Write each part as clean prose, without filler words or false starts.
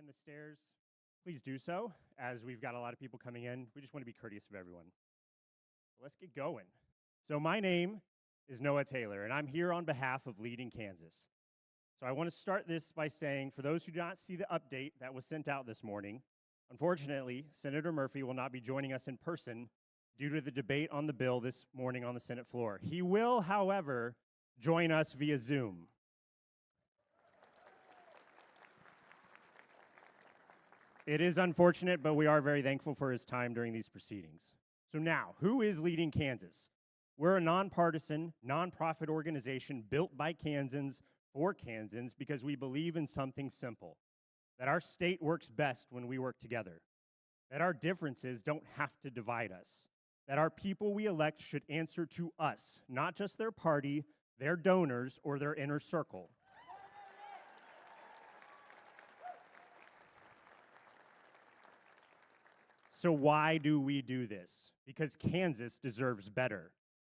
ascend the stairs, please do so, as we've got a lot of people coming in. We just want to be courteous of everyone. Let's get going. So my name is Noah Taylor, and I'm here on behalf of Leading Kansas. So I want to start this by saying, for those who do not see the update that was sent out this morning, unfortunately, Senator Murphy will not be joining us in person due to the debate on the bill this morning on the Senate floor. He will, however, join us via Zoom. It is unfortunate, but we are very thankful for his time during these proceedings. So now, who is Leading Kansas? We're a nonpartisan, nonprofit organization built by Kansans for Kansans because we believe in something simple, that our state works best when we work together, that our differences don't have to divide us, that our people we elect should answer to us, not just their party, their donors, or their inner circle. So why do we do this? Because Kansas deserves better.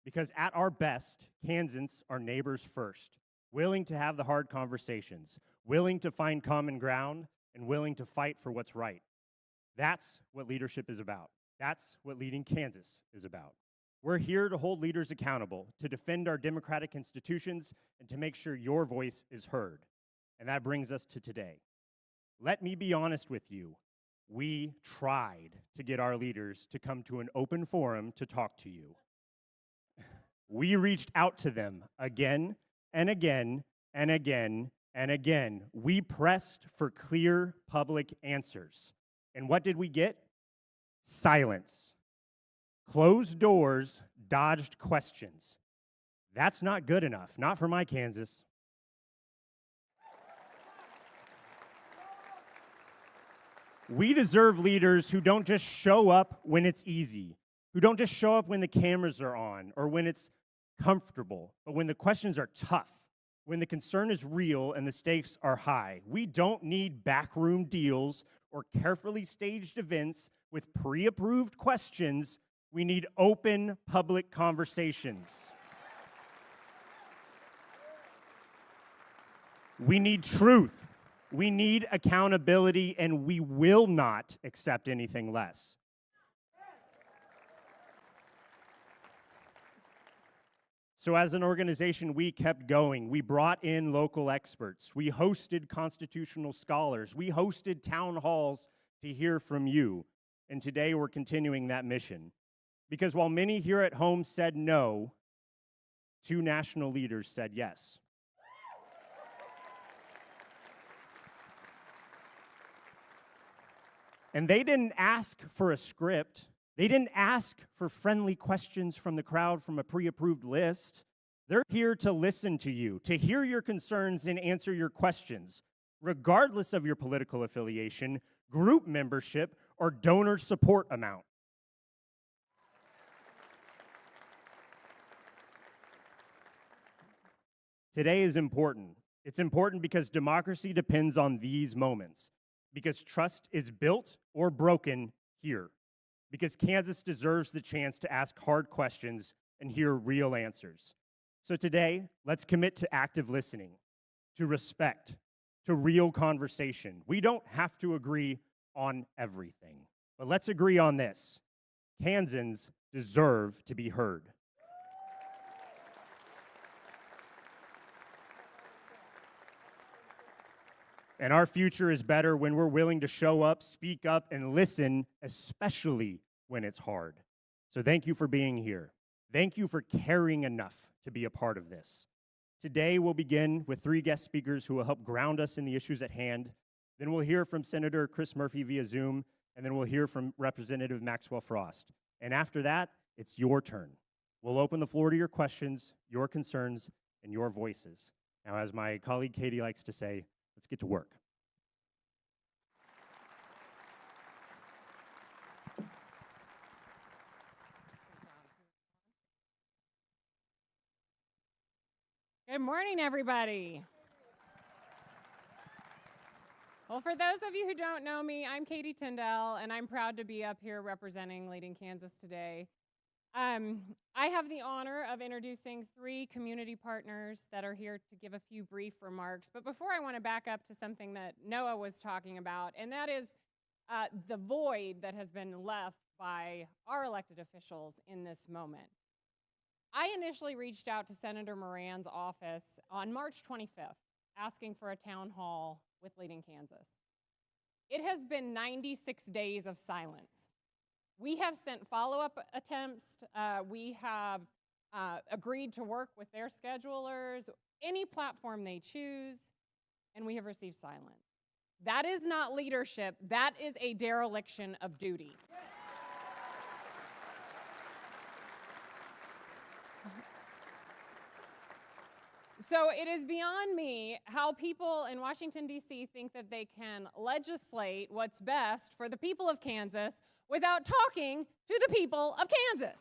Because at our best, Kansans are neighbors first, willing to have the hard conversations, willing to find common ground, and willing to fight for what's right. That's what leadership is about. That's what Leading Kansas is about. We're here to hold leaders accountable, to defend our democratic institutions, and to make sure your voice is heard. And that brings us to today. Let me be honest with you. We tried to get our leaders to come to an open forum to talk to you. We reached out to them again and again and again and again. We pressed for clear public answers. And what did we get? Silence. Closed doors, dodged questions. That's not good enough, not for my Kansas. We deserve leaders who don't just show up when it's easy, who don't just show up when the cameras are on or when it's comfortable, but when the questions are tough, when the concern is real and the stakes are high. We don't need backroom deals or carefully staged events with pre-approved questions. We need open public conversations. We need truth. We need accountability, and we will not accept anything less. So as an organization, we kept going. We brought in local experts. We hosted constitutional scholars. We hosted town halls to hear from you. And today we're continuing that mission. Because while many here at home said no, 2 national leaders said yes. And they didn't ask for a script. They didn't ask for friendly questions from the crowd from a pre-approved list. They're here to listen to you, to hear your concerns and answer your questions, regardless of your political affiliation, group membership, or donor support amount. Today is important. It's important because democracy depends on these moments, because trust is built or broken here, because Kansas deserves the chance to ask hard questions and hear real answers. So today, let's commit to active listening, to respect, to real conversation. We don't have to agree on everything, but let's agree on this. Kansans deserve to be heard. And our future is better when we're willing to show up, speak up, and listen, especially when it's hard. So thank you for being here. Thank you for caring enough to be a part of this. Today, we'll begin with 3 guest speakers who will help ground us in the issues at hand. Then we'll hear from Senator Chris Murphy via Zoom, and then we'll hear from Representative Maxwell Frost. And after that, it's your turn. We'll open the floor to your questions, your concerns, and your voices. Now, as my colleague Katie likes to say, let's get to work. Good morning, everybody. Well, for those of you who don't know me, I'm Katie Tyndall, and I'm proud to be up here representing Leading Kansas today. I have the honor of introducing 3 community partners that are here to give a few brief remarks. But before, I want to back up to something that Noah was talking about, and that is the void that has been left by our elected officials in this moment. I initially reached out to Senator Moran's office on March 25th, asking for a town hall with Leading Kansas. It has been 96 days of silence. We have sent follow-up attempts. We have agreed to work with their schedulers, any platform they choose, and we have received silence. That is not leadership. That is a dereliction of duty. So it is beyond me how people in Washington, D.C. think that they can legislate what's best for the people of Kansas without talking to the people of Kansas.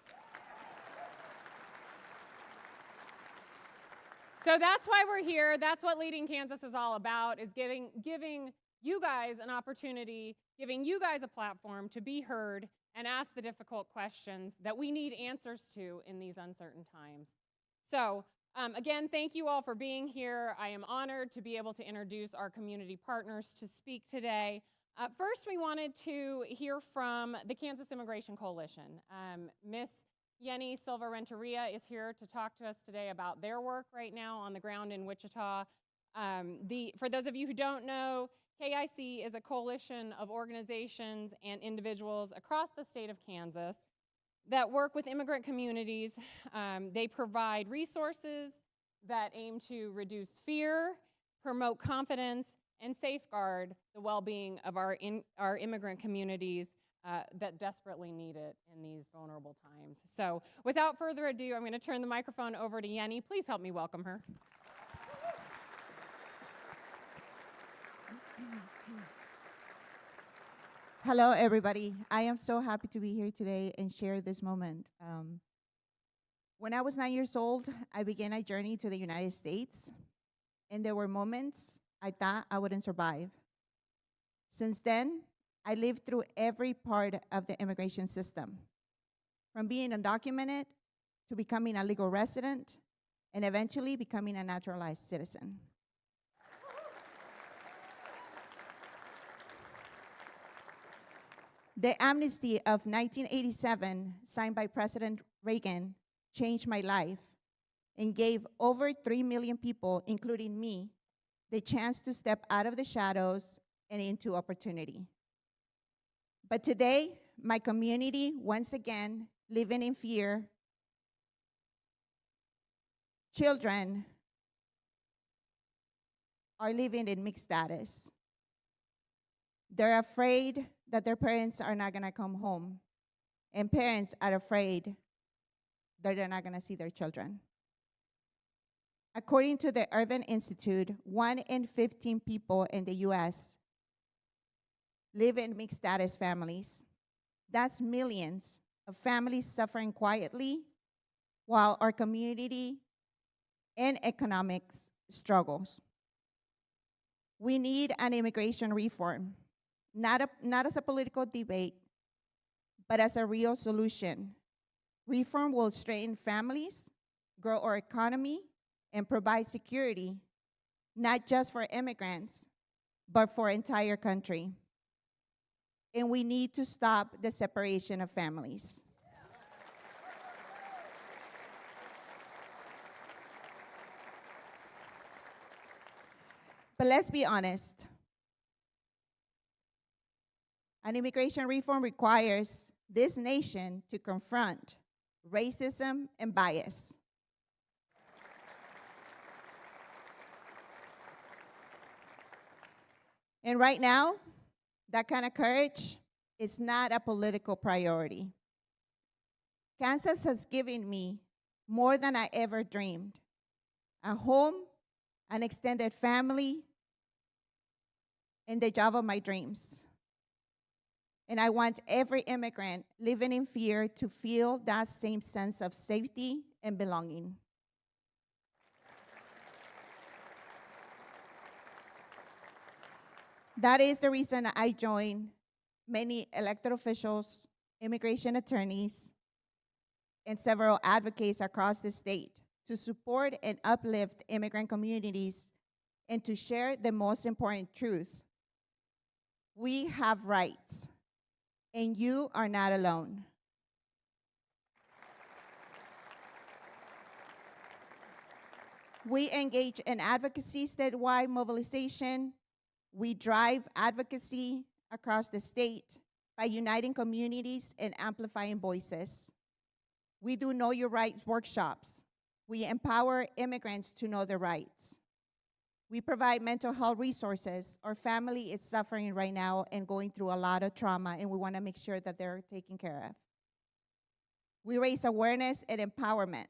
So that's why we're here. That's what Leading Kansas is all about, is giving you guys an opportunity, giving you guys a platform to be heard and ask the difficult questions that we need answers to in these uncertain times. So again, thank you all for being here. I am honored to be able to introduce our community partners to speak today. First, we wanted to hear from the Kansas Immigration Coalition. Miss Yenny Silva-Renteria is here to talk to us today about their work right now on the ground in Wichita. For those of you who don't know, KIC is a coalition of organizations and individuals across the state of Kansas that work with immigrant communities. They provide resources that aim to reduce fear, promote confidence, and safeguard the well-being of our immigrant communities that desperately need it in these vulnerable times. So without further ado, I'm going to turn the microphone over to Yenny. Please help me welcome her. Hello, everybody. I am so happy to be here today and share this moment. When I was 9 years old, I began a journey to the United States, and there were moments I thought I wouldn't survive. Since then, I lived through every part of the immigration system, from being undocumented to becoming a legal resident and eventually becoming a naturalized citizen. The amnesty of 1987, signed by President Reagan, changed my life and gave over 3 million people, including me, the chance to step out of the shadows and into opportunity. But today, my community, once again, living in fear. Children are living in mixed status. They're afraid that their parents are not gonna come home, and parents are afraid that they're not gonna see their children. According to the Urban Institute, 1 in 15 people in the US live in mixed status families. That's millions of families suffering quietly while our community and economics struggles. We need an immigration reform, not as a political debate, but as a real solution. Reform will strengthen families, grow our economy, and provide security, not just for immigrants, but for entire country. And we need to stop the separation of families. But let's be honest. An immigration reform requires this nation to confront racism and bias. And right now, that kind of courage is not a political priority. Kansas has given me more than I ever dreamed: a home, an extended family, and the job of my dreams. And I want every immigrant living in fear to feel that same sense of safety and belonging. That is the reason I joined many elected officials, immigration attorneys, and several advocates across the state to support and uplift immigrant communities and to share the most important truth. We have rights, and you are not alone. We engage in advocacy statewide mobilization. We drive advocacy across the state by uniting communities and amplifying voices. We do Know Your Rights workshops. We empower immigrants to know their rights. We provide mental health resources. Our family is suffering right now and going through a lot of trauma, and we want to make sure that they're taken care of. We raise awareness and empowerment.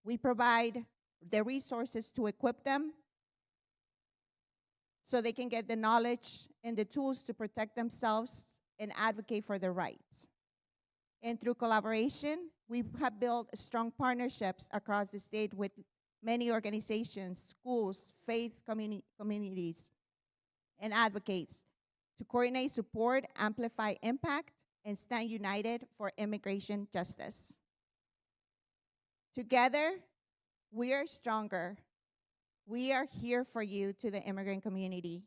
We provide the resources to equip them so they can get the knowledge and the tools to protect themselves and advocate for their rights. And through collaboration, we have built strong partnerships across the state with many organizations, schools, faith communities, and advocates to coordinate support, amplify impact, and stand united for immigration justice. Together, we are stronger. We are here for you, to the immigrant community.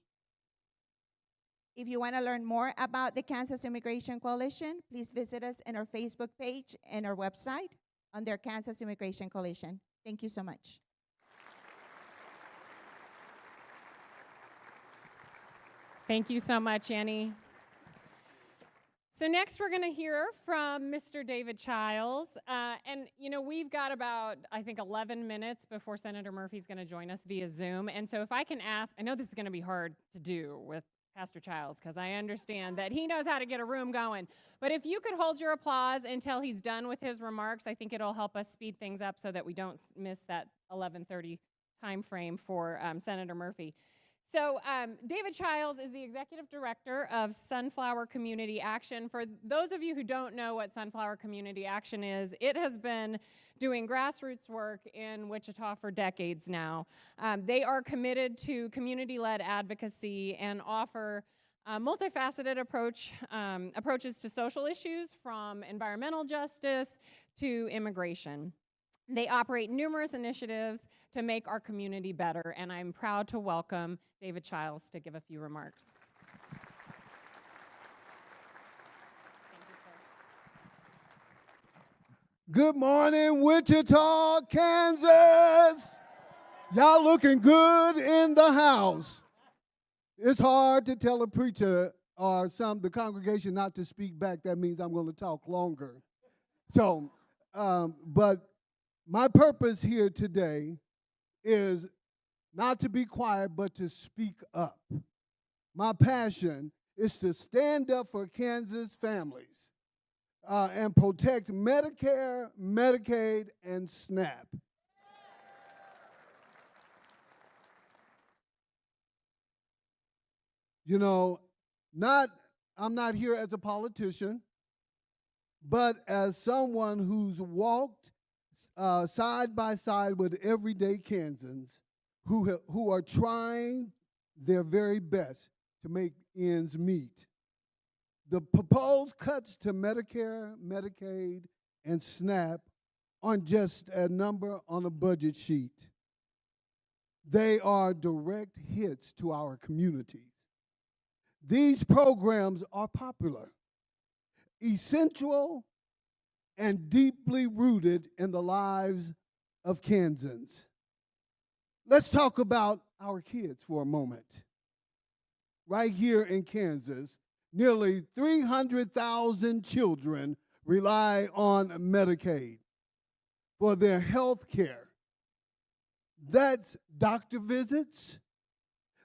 If you want to learn more about the Kansas Immigration Coalition, please visit us on our Facebook page and our website under Kansas Immigration Coalition. Thank you so much. Thank you so much, Annie. So next we're going to hear from Mr. David Childs. And, you know, we've got about, I think, 11 minutes before Senator Murphy's going to join us via Zoom. And so if I can ask, I know this is going to be hard to do with Pastor Childs, because I understand that he knows how to get a room going. But if you could hold your applause until he's done with his remarks, I think it'll help us speed things up so that we don't miss that 11:30 time frame for Senator Murphy. So David Childs is the Executive Director of Sunflower Community Action. For those of you who don't know what Sunflower Community Action is, it has been doing grassroots work in Wichita for decades now. They are committed to community-led advocacy and offer multifaceted approaches to social issues, from environmental justice to immigration. They operate numerous initiatives to make our community better, and I'm proud to welcome David Childs to give a few remarks. Thank you, sir. Good morning, Wichita, Kansas. Y'all looking good in the house. It's hard to tell a preacher or the congregation not to speak back. That means I'm going to talk longer. So, but my purpose here today is not to be quiet, but to speak up. My passion is to stand up for Kansas families and protect Medicare, Medicaid, and SNAP. You know, I'm not here as a politician, but as someone who's walked side by side with everyday Kansans who are trying their very best to make ends meet. The proposed cuts to Medicare, Medicaid, and SNAP aren't just a number on a budget sheet. They are direct hits to our communities. These programs are popular, essential, and deeply rooted in the lives of Kansans. Let's talk about our kids for a moment. Right here in Kansas, nearly 300,000 children rely on Medicaid for their health care. That's doctor visits.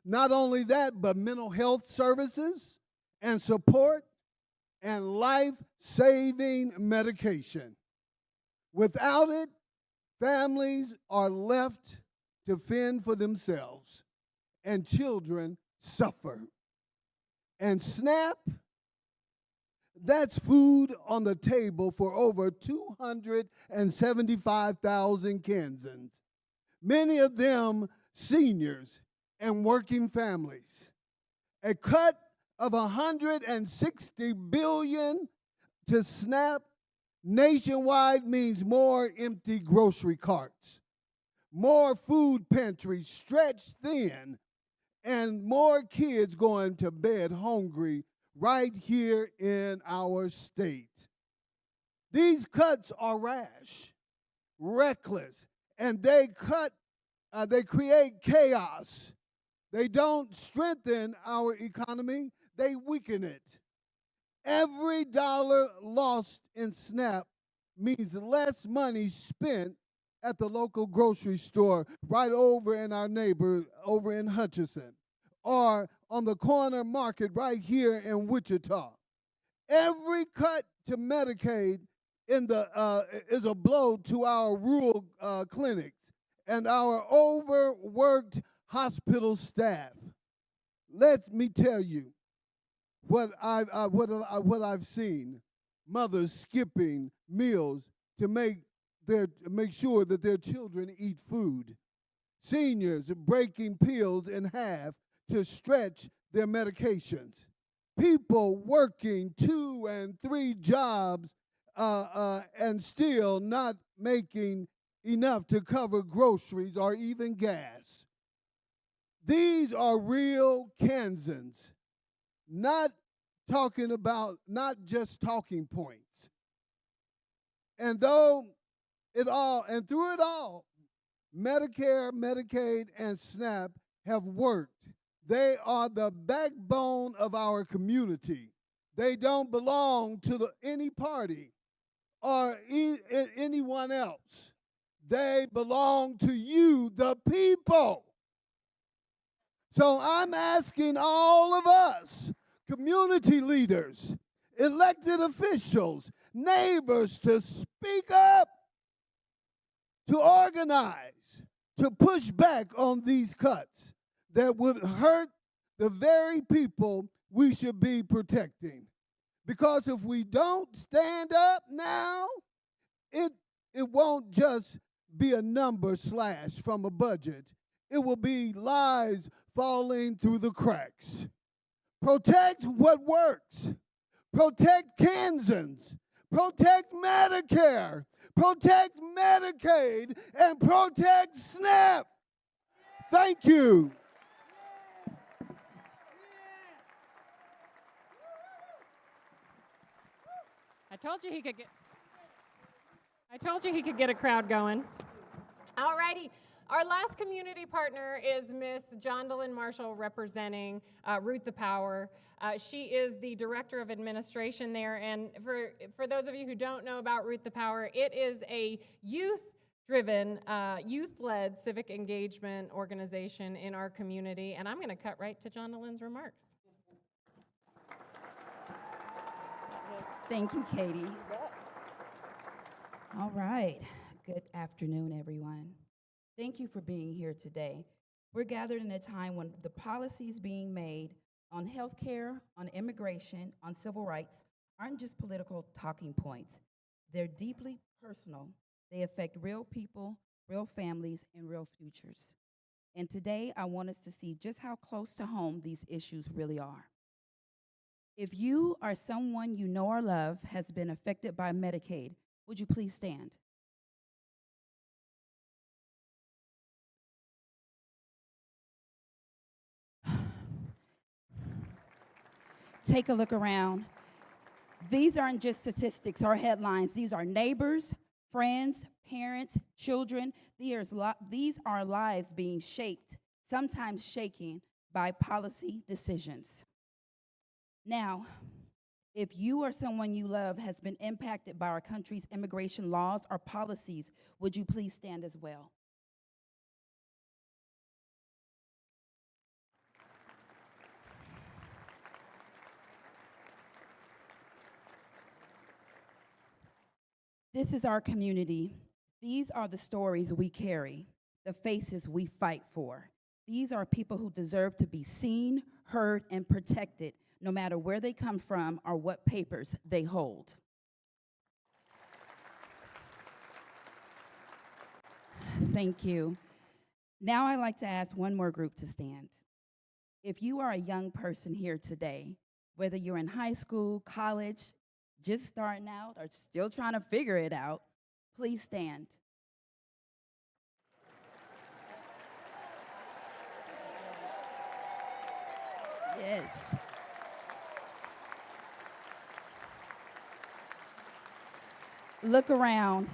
Not only that, but mental health services and support and life-saving medication. Without it, families are left to fend for themselves, and children suffer. And SNAP, that's food on the table for over 275,000 Kansans, many of them seniors and working families. A cut of $160 billion to SNAP Nationwide means more empty grocery carts, more food pantries stretched thin, and more kids going to bed hungry right here in our state. These cuts are rash, reckless, and they create chaos. They don't strengthen our economy, they weaken it. Every dollar lost in SNAP means less money spent at the local grocery store right over in our neighbor over in Hutchinson, or on the corner market right here in Wichita. Every cut to Medicaid is a blow to our rural clinics and our overworked hospital staff. Let me tell you what I've seen: mothers skipping meals to make sure that their children eat food, seniors breaking pills in half to stretch their medications, people working 2 and 3 jobs and still not making enough to cover groceries or even gas. These are real Kansans, not just talking points. And through it all, Medicare, Medicaid, and SNAP have worked. They are the backbone of our community. They don't belong to any party or anyone else. They belong to you, the people. So I'm asking all of us, community leaders, elected officials, neighbors, to speak up, to organize, to push back on these cuts that would hurt the very people we should be protecting. Because if we don't stand up now, it won't just be a number slash from a budget. It will be lives falling through the cracks. Protect what works. Protect Kansans. Protect Medicare. Protect Medicaid. And protect SNAP. Thank you. I told you he could get a crowd going. All righty. Our last community partner is Miss Jondalyn Marshall, representing Ruth the Power. She is the Director of Administration there. And for those of you who don't know about Ruth the Power, it is a youth-driven, youth-led civic engagement organization in our community. And I'm going to cut right to Jondalyn's remarks. Thank you, Katie. All right. Good afternoon, everyone. Thank you for being here today. We're gathered in a time when the policies being made on health care, on immigration, on civil rights aren't just political talking points. They're deeply personal. They affect real people, real families, and real futures. And today, I want us to see just how close to home these issues really are. If you or someone you know or love has been affected by Medicaid, would you please stand? Take a look around. These aren't just statistics or headlines. These are neighbors, friends, parents, children. These are lives being shaped, sometimes shaken by policy decisions. Now, if you or someone you love has been impacted by our country's immigration laws or policies, would you please stand as well? This is our community. These are the stories we carry, the faces we fight for. These are people who deserve to be seen, heard, and protected, no matter where they come from or what papers they hold. Thank you. Now I'd like to ask one more group to stand. If you are a young person here today, whether you're in high school, college, just starting out or still trying to figure it out, please stand. Yes. Look around.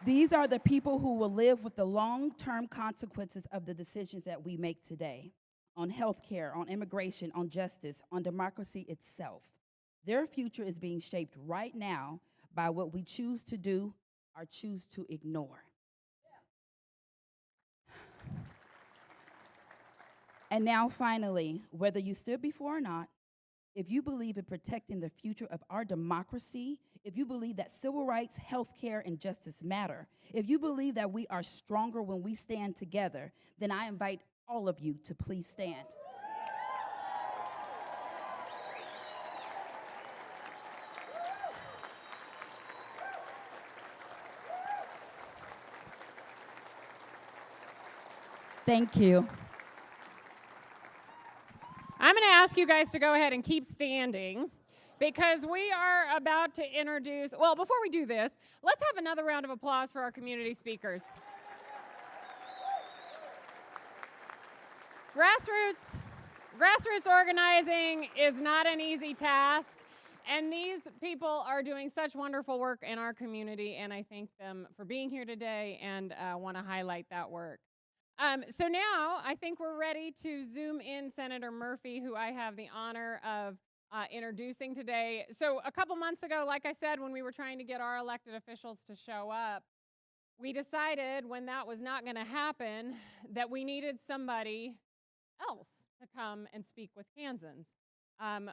These are the people who will live with the long-term consequences of the decisions that we make today on healthcare, on immigration, on justice, on democracy itself. Their future is being shaped right now by what we choose to do or choose to ignore. And now, finally, whether you stood before or not, if you believe in protecting the future of our democracy, if you believe that civil rights, healthcare, and justice matter, if you believe that we are stronger when we stand together, then I invite all of you to please stand. Thank you. I'm going to ask you guys to go ahead and keep standing because we are about to introduce, well, before we do this, let's have another round of applause for our community speakers. Grassroots organizing is not an easy task, and these people are doing such wonderful work in our community, and I thank them for being here today and want to highlight that work. So now I think we're ready to zoom in Senator Murphy, who I have the honor of introducing today. So a couple months ago, like I said, when we were trying to get our elected officials to show up, we decided when that was not going to happen that we needed somebody else to come and speak with Kansans.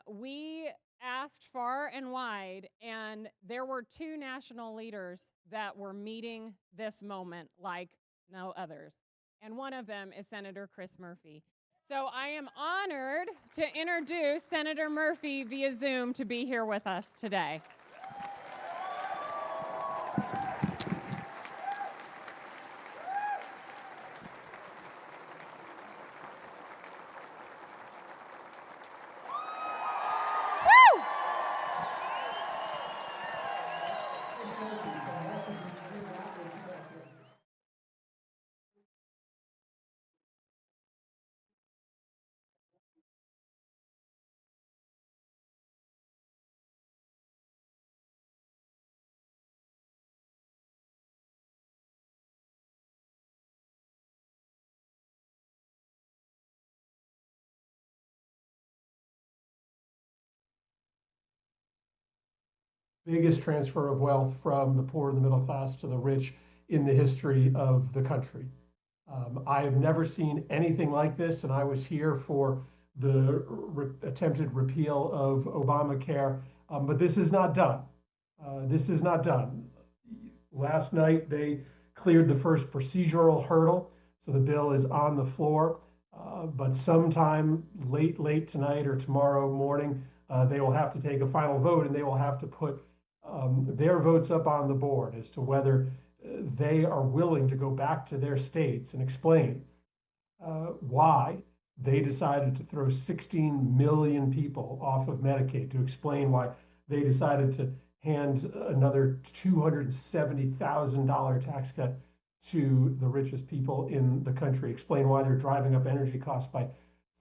We asked far and wide, and there were two national leaders that were meeting this moment like no others. And one of them is Senator Chris Murphy. So I am honored to introduce Senator Murphy via Zoom to be here with us today. Biggest transfer of wealth from the poor and the middle class to the rich in the history of the country. I have never seen anything like this, and I was here for the attempted repeal of Obamacare, but this is not done. This is not done. Last night, they cleared the first procedural hurdle, so the bill is on the floor, but sometime late tonight or tomorrow morning, they will have to take a final vote, and they will have to put their votes up on the board as to whether they are willing to go back to their states and explain why they decided to throw 16 million people off of Medicaid, to explain why they decided to hand another $270,000 tax cut to the richest people in the country, explain why they're driving up energy costs by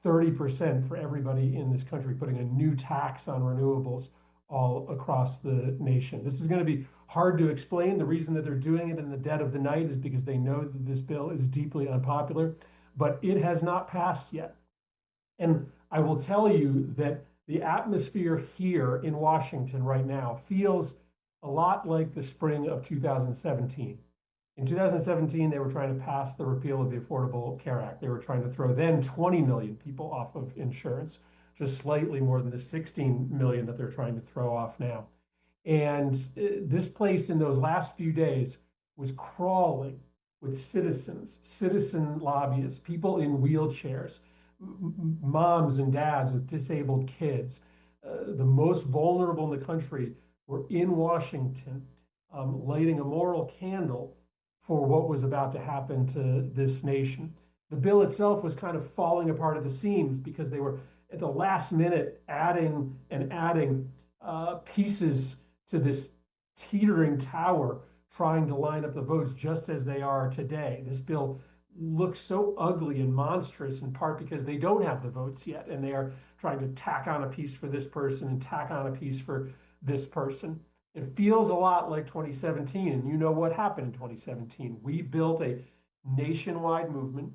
30% for everybody in this country, putting a new tax on renewables all across the nation. This is going to be hard to explain. The reason that they're doing it in the dead of the night is because they know that this bill is deeply unpopular, but it has not passed yet. And I will tell you that the atmosphere here in Washington right now feels a lot like the spring of 2017. In 2017, they were trying to pass the repeal of the Affordable Care Act. They were trying to throw then 20 million people off of insurance, just slightly more than the 16 million that they're trying to throw off now. And this place in those last few days was crawling with citizens, citizen lobbyists, people in wheelchairs, moms and dads with disabled kids. The most vulnerable in the country were in Washington, lighting a moral candle for what was about to happen to this nation. The bill itself was kind of falling apart at the seams because they were at the last minute adding pieces to this teetering tower trying to line up the votes just as they are today. This bill looks so ugly and monstrous in part because they don't have the votes yet, and they are trying to tack on a piece for this person and tack on a piece for this person. It feels a lot like 2017, and you know what happened in 2017. We built a nationwide movement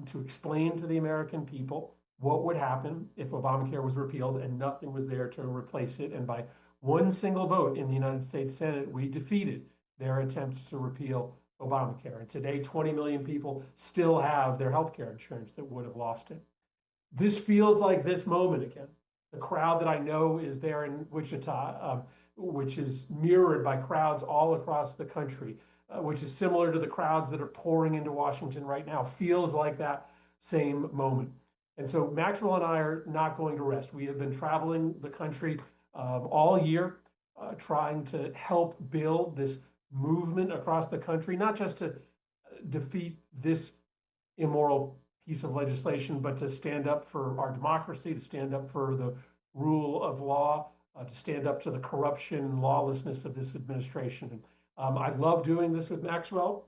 to explain to the American people what would happen if Obamacare was repealed and nothing was there to replace it. And by one single vote in the United States Senate, we defeated their attempt to repeal Obamacare. And today, 20 million people still have their health care insurance that would have lost it. This feels like this moment again. The crowd that I know is there in Wichita, which is mirrored by crowds all across the country, which is similar to the crowds that are pouring into Washington right now, feels like that same moment. And so Maxwell and I are not going to rest. We have been traveling the country all year, trying to help build this movement across the country, not just to defeat this immoral piece of legislation, but to stand up for our democracy, to stand up for the rule of law, to stand up to the corruption and lawlessness of this administration. I love doing this with Maxwell.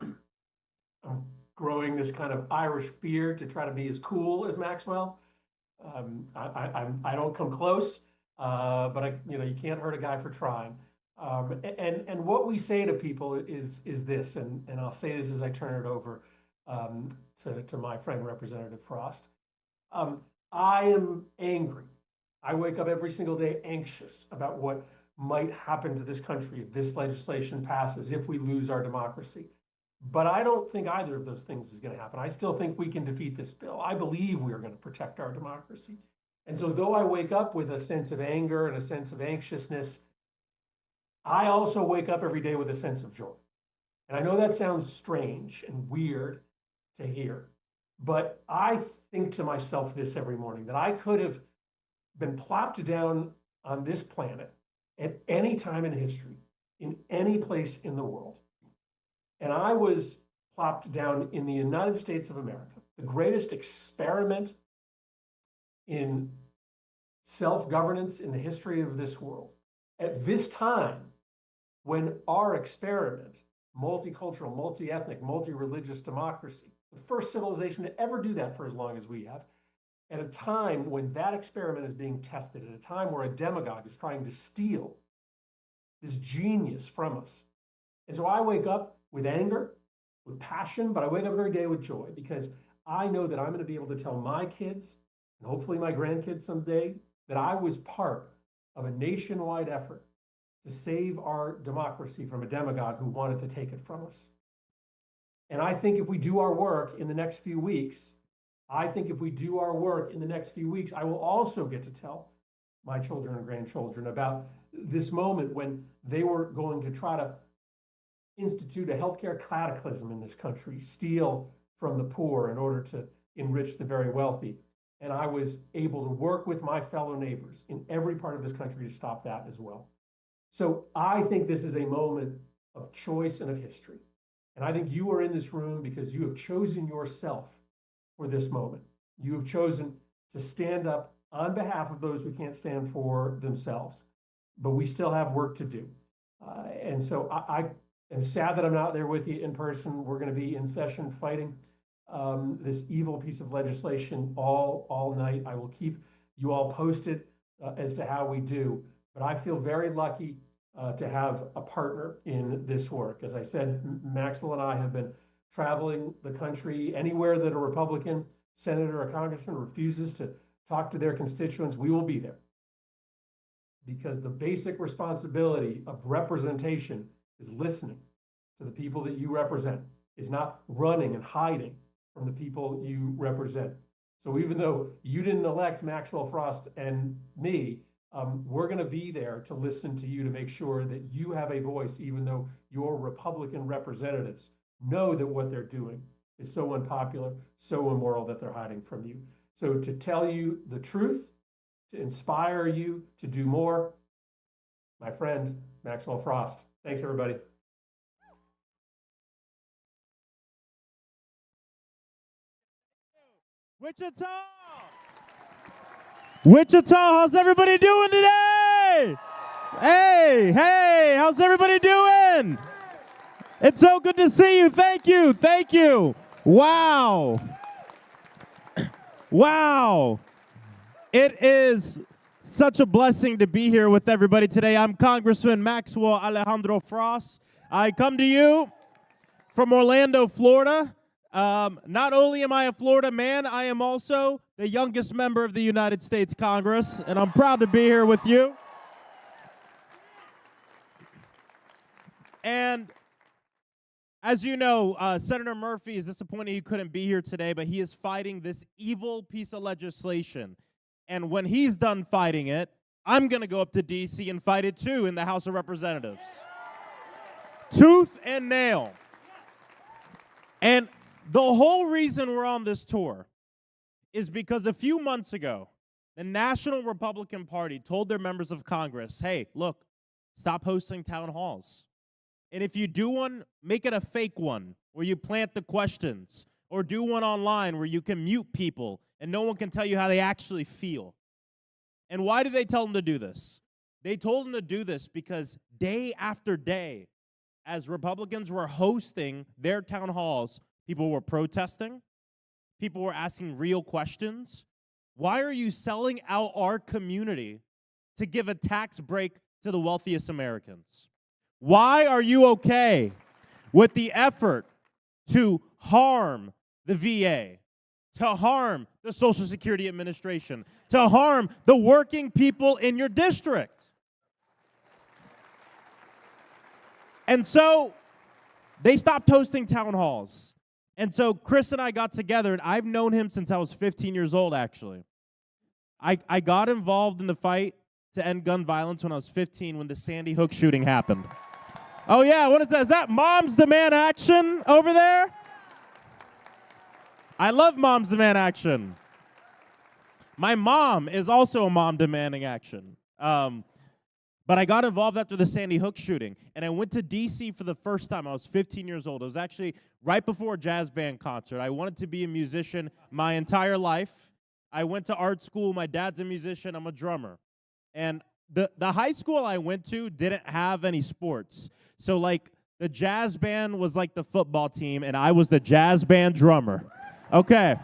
I'm growing this kind of Irish beard to try to be as cool as Maxwell. I don't come close, but you can't hurt a guy for trying. And what we say to people is this, and I'll say this as I turn it over to my friend Representative Frost. I am angry. I wake up every single day anxious about what might happen to this country if this legislation passes, if we lose our democracy. But I don't think either of those things is going to happen. I still think we can defeat this bill. I believe we are going to protect our democracy. And so though I wake up with a sense of anger and a sense of anxiousness, I also wake up every day with a sense of joy. And I know that sounds strange and weird to hear, but I think to myself this every morning, that I could have been plopped down on this planet at any time in history, in any place in the world. And I was plopped down in the United States of America, the greatest experiment in self-governance in the history of this world. At this time, when our experiment, multicultural, multi-ethnic, multi-religious democracy, the first civilization to ever do that for as long as we have, at a time when that experiment is being tested, at a time where a demagogue is trying to steal this genius from us. And so I wake up with anger, with passion, but I wake up every day with joy because I know that I'm going to be able to tell my kids, and hopefully my grandkids someday, that I was part of a nationwide effort to save our democracy from a demagogue who wanted to take it from us. And I think if we do our work in the next few weeks, I will also get to tell my children and grandchildren about this moment when they were going to try to institute a healthcare cataclysm in this country, steal from the poor in order to enrich the very wealthy. And I was able to work with my fellow neighbors in every part of this country to stop that as well. So I think this is a moment of choice and of history. And I think you are in this room because you have chosen yourself for this moment. You have chosen to stand up on behalf of those who can't stand for themselves. But we still have work to do. And so I am sad that I'm not there with you in person. We're going to be in session fighting this evil piece of legislation all night. I will keep you all posted as to how we do. But I feel very lucky to have a partner in this work. As I said, Maxwell and I have been traveling the country. Anywhere that a Republican senator or congressman refuses to talk to their constituents, we will be there. Because the basic responsibility of representation is listening to the people that you represent, is not running and hiding from the people you represent. So even though you didn't elect Maxwell Frost and me, we're going to be there to listen to you to make sure that you have a voice, even though your Republican representatives know that what they're doing is so unpopular, so immoral that they're hiding from you. So to tell you the truth, to inspire you to do more, my friend, Maxwell Frost. Thanks, everybody. Wichita! Wichita, how's everybody doing today? Hey, how's everybody doing? It's so good to see you. Thank you. Wow. Wow. It is such a blessing to be here with everybody today. I'm Congressman Maxwell Alejandro Frost. I come to you from Orlando, Florida. Not only am I a Florida man, I am also the youngest member of the United States Congress, and I'm proud to be here with you. And as you know, Senator Murphy is disappointed he couldn't be here today, but he is fighting this evil piece of legislation. And when he's done fighting it, I'm going to go up to D.C. and fight it too in the House of Representatives. Tooth and nail. And the whole reason we're on this tour is because a few months ago, the National Republican Party told their members of Congress, hey, look, stop hosting town halls. And if you do one, make it a fake one where you plant the questions, or do one online where you can mute people and no one can tell you how they actually feel. And why did they tell them to do this? They told them to do this because day after day, as Republicans were hosting their town halls, people were protesting, people were asking real questions. Why are you selling out our community to give a tax break to the wealthiest Americans? Why are you okay with the effort to harm the VA, to harm the Social Security Administration, to harm the working people in your district? And so they stopped hosting town halls. And so Chris and I got together, and I've known him since I was 15 years old, actually. I got involved in the fight to end gun violence when I was 15 when the Sandy Hook shooting happened. Oh, yeah, what is that? Is that Moms Demand Action over there? I love Moms Demand Action. My mom is also a mom demanding action. But I got involved after the Sandy Hook shooting, and I went to D.C. for the first time. I was 15 years old. It was actually right before a jazz band concert. I wanted to be a musician my entire life. I went to art school. My dad's a musician. I'm a drummer. And the high school I went to didn't have any sports. So, like, the jazz band was like the football team, and I was the jazz band drummer. Okay.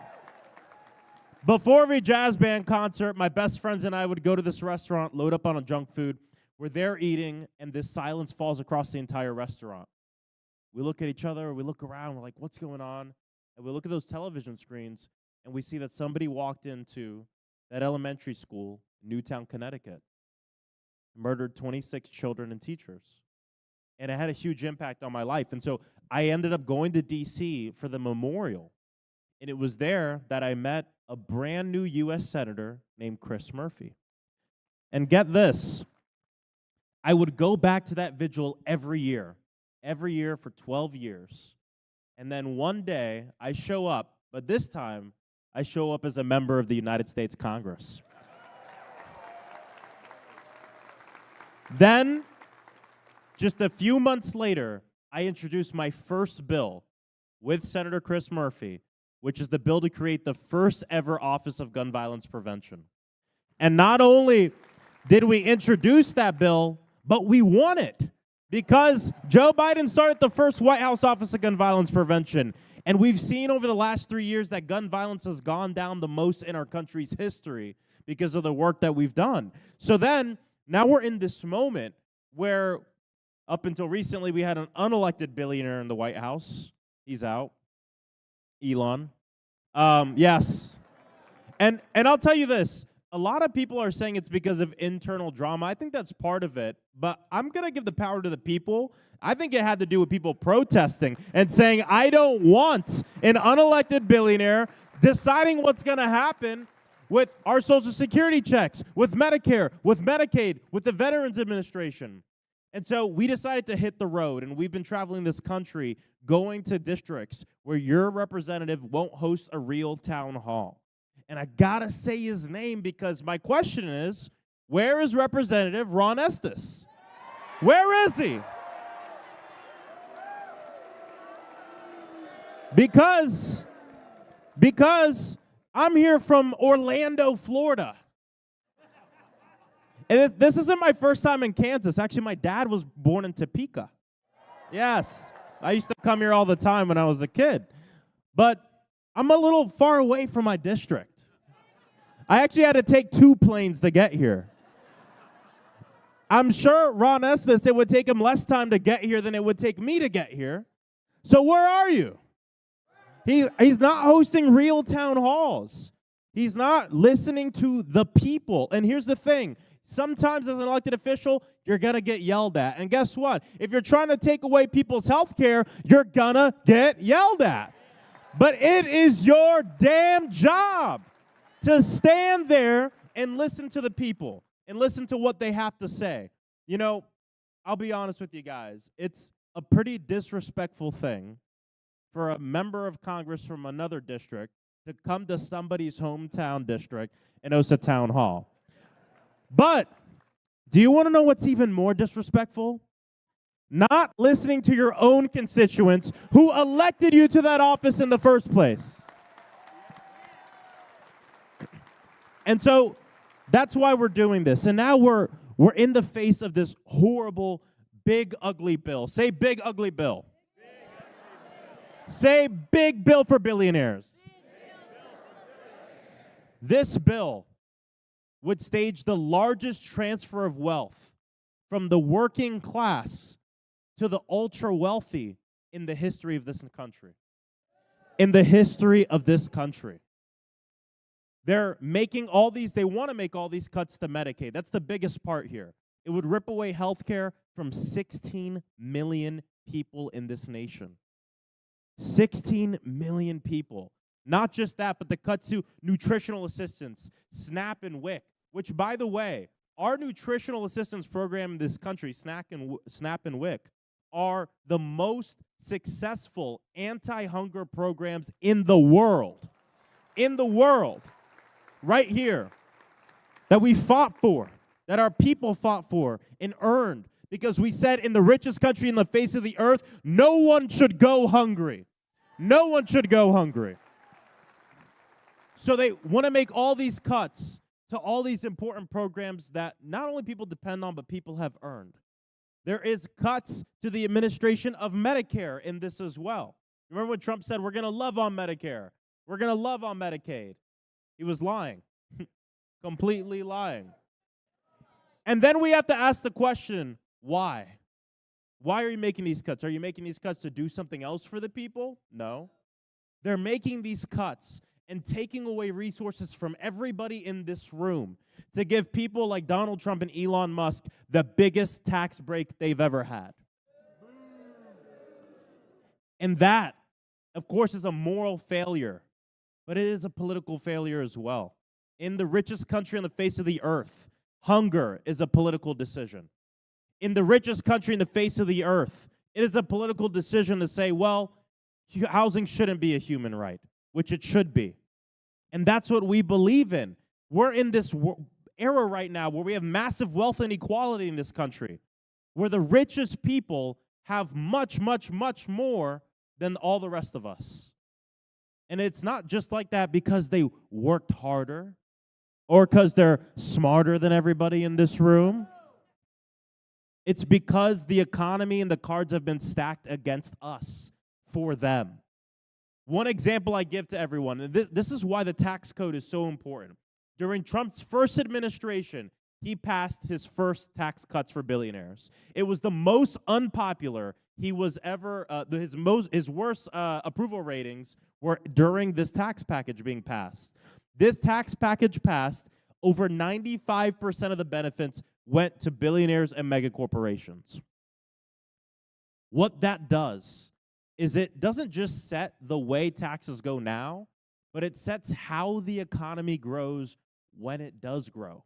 Before every jazz band concert, my best friends and I would go to this restaurant, load up on a junk food. We're there eating, and this silence falls across the entire restaurant. We look at each other, we look around, we're like, what's going on? And we look at those television screens, and we see that somebody walked into that elementary school in Newtown, Connecticut, murdered 26 children and teachers. And it had a huge impact on my life. And so I ended up going to D.C. for the memorial. And it was there that I met a brand new U.S. Senator named Chris Murphy. And get this, I would go back to that vigil every year for 12 years. And then one day I show up, but this time I show up as a member of the United States Congress. Then, just a few months later, I introduced my first bill with Senator Chris Murphy, which is the bill to create the first ever Office of Gun Violence Prevention. And not only did we introduce that bill, but we won it because Joe Biden started the first White House Office of Gun Violence Prevention. And we've seen over the last 3 years that gun violence has gone down the most in our country's history because of the work that we've done. So then, now we're in this moment where up until recently, we had an unelected billionaire in the White House. He's out. Elon. Yes. And I'll tell you this. A lot of people are saying it's because of internal drama. I think that's part of it. But I'm going to give the power to the people. I think it had to do with people protesting and saying, I don't want an unelected billionaire deciding what's going to happen with our Social Security checks, with Medicare, with Medicaid, with the Veterans Administration. And so we decided to hit the road, and we've been traveling this country, going to districts where your representative won't host a real town hall. And I gotta say his name because my question is, where is Representative Ron Estes? Where is he? Because I'm here from Orlando, Florida. And this isn't my first time in Kansas. Actually, my dad was born in Topeka. Yes. I used to come here all the time when I was a kid. But I'm a little far away from my district. I actually had to take 2 planes to get here. I'm sure Ron Estes, it would take him less time to get here than it would take me to get here. So where are you? He's not hosting real town halls. He's not listening to the people. And here's the thing. Sometimes as an elected official, you're going to get yelled at. And guess what? If you're trying to take away people's health care, you're going to get yelled at. But it is your damn job to stand there and listen to the people and listen to what they have to say. You know, I'll be honest with you guys. It's a pretty disrespectful thing for a member of Congress from another district to come to somebody's hometown district and host a town hall. But do you want to know what's even more disrespectful? Not listening to your own constituents who elected you to that office in the first place. And so that's why we're doing this. And now we're in the face of this horrible, big, ugly bill. Say big, ugly bill. Big, ugly bill. Say big bill for billionaires. This bill would stage the largest transfer of wealth from the working class to the ultra-wealthy in the history of this country. In the history of this country. They're making all these, they want to make all these cuts to Medicaid. That's the biggest part here. It would rip away health care from 16 million people in this nation. 16 million people. Not just that, but the cuts to nutritional assistance, SNAP and WIC, which, by the way, our nutritional assistance program in this country, SNAP and WIC, are the most successful anti-hunger programs in the world. In the world. Right here. That we fought for. That our people fought for and earned. Because we said in the richest country in the face of the earth, no one should go hungry. No one should go hungry. So they want to make all these cuts to all these important programs that not only people depend on, but people have earned. There is cuts to the administration of Medicare in this as well. Remember when Trump said, we're going to love on Medicare. We're going to love on Medicaid. He was lying. Completely lying. And then we have to ask the question, why? Why are you making these cuts? Are you making these cuts to do something else for the people? No. They're making these cuts and taking away resources from everybody in this room to give people like Donald Trump and Elon Musk the biggest tax break they've ever had. And that, of course, is a moral failure, but it is a political failure as well. In the richest country on the face of the earth, hunger is a political decision. In the richest country in the face of the earth, it is a political decision to say, well, housing shouldn't be a human right, which it should be. And that's what we believe in. We're in this era right now where we have massive wealth inequality in this country, where the richest people have much, much, much more than all the rest of us. And it's not just like that because they worked harder or because they're smarter than everybody in this room. It's because the economy and the cards have been stacked against us for them. One example I give to everyone, and this is why the tax code is so important. During Trump's first administration, he passed his first tax cuts for billionaires. It was the most unpopular he was ever, his worst approval ratings were during this tax package being passed. This tax package passed, over 95% of the benefits went to billionaires and mega corporations. What that does is it doesn't just set the way taxes go now, but it sets how the economy grows when it does grow.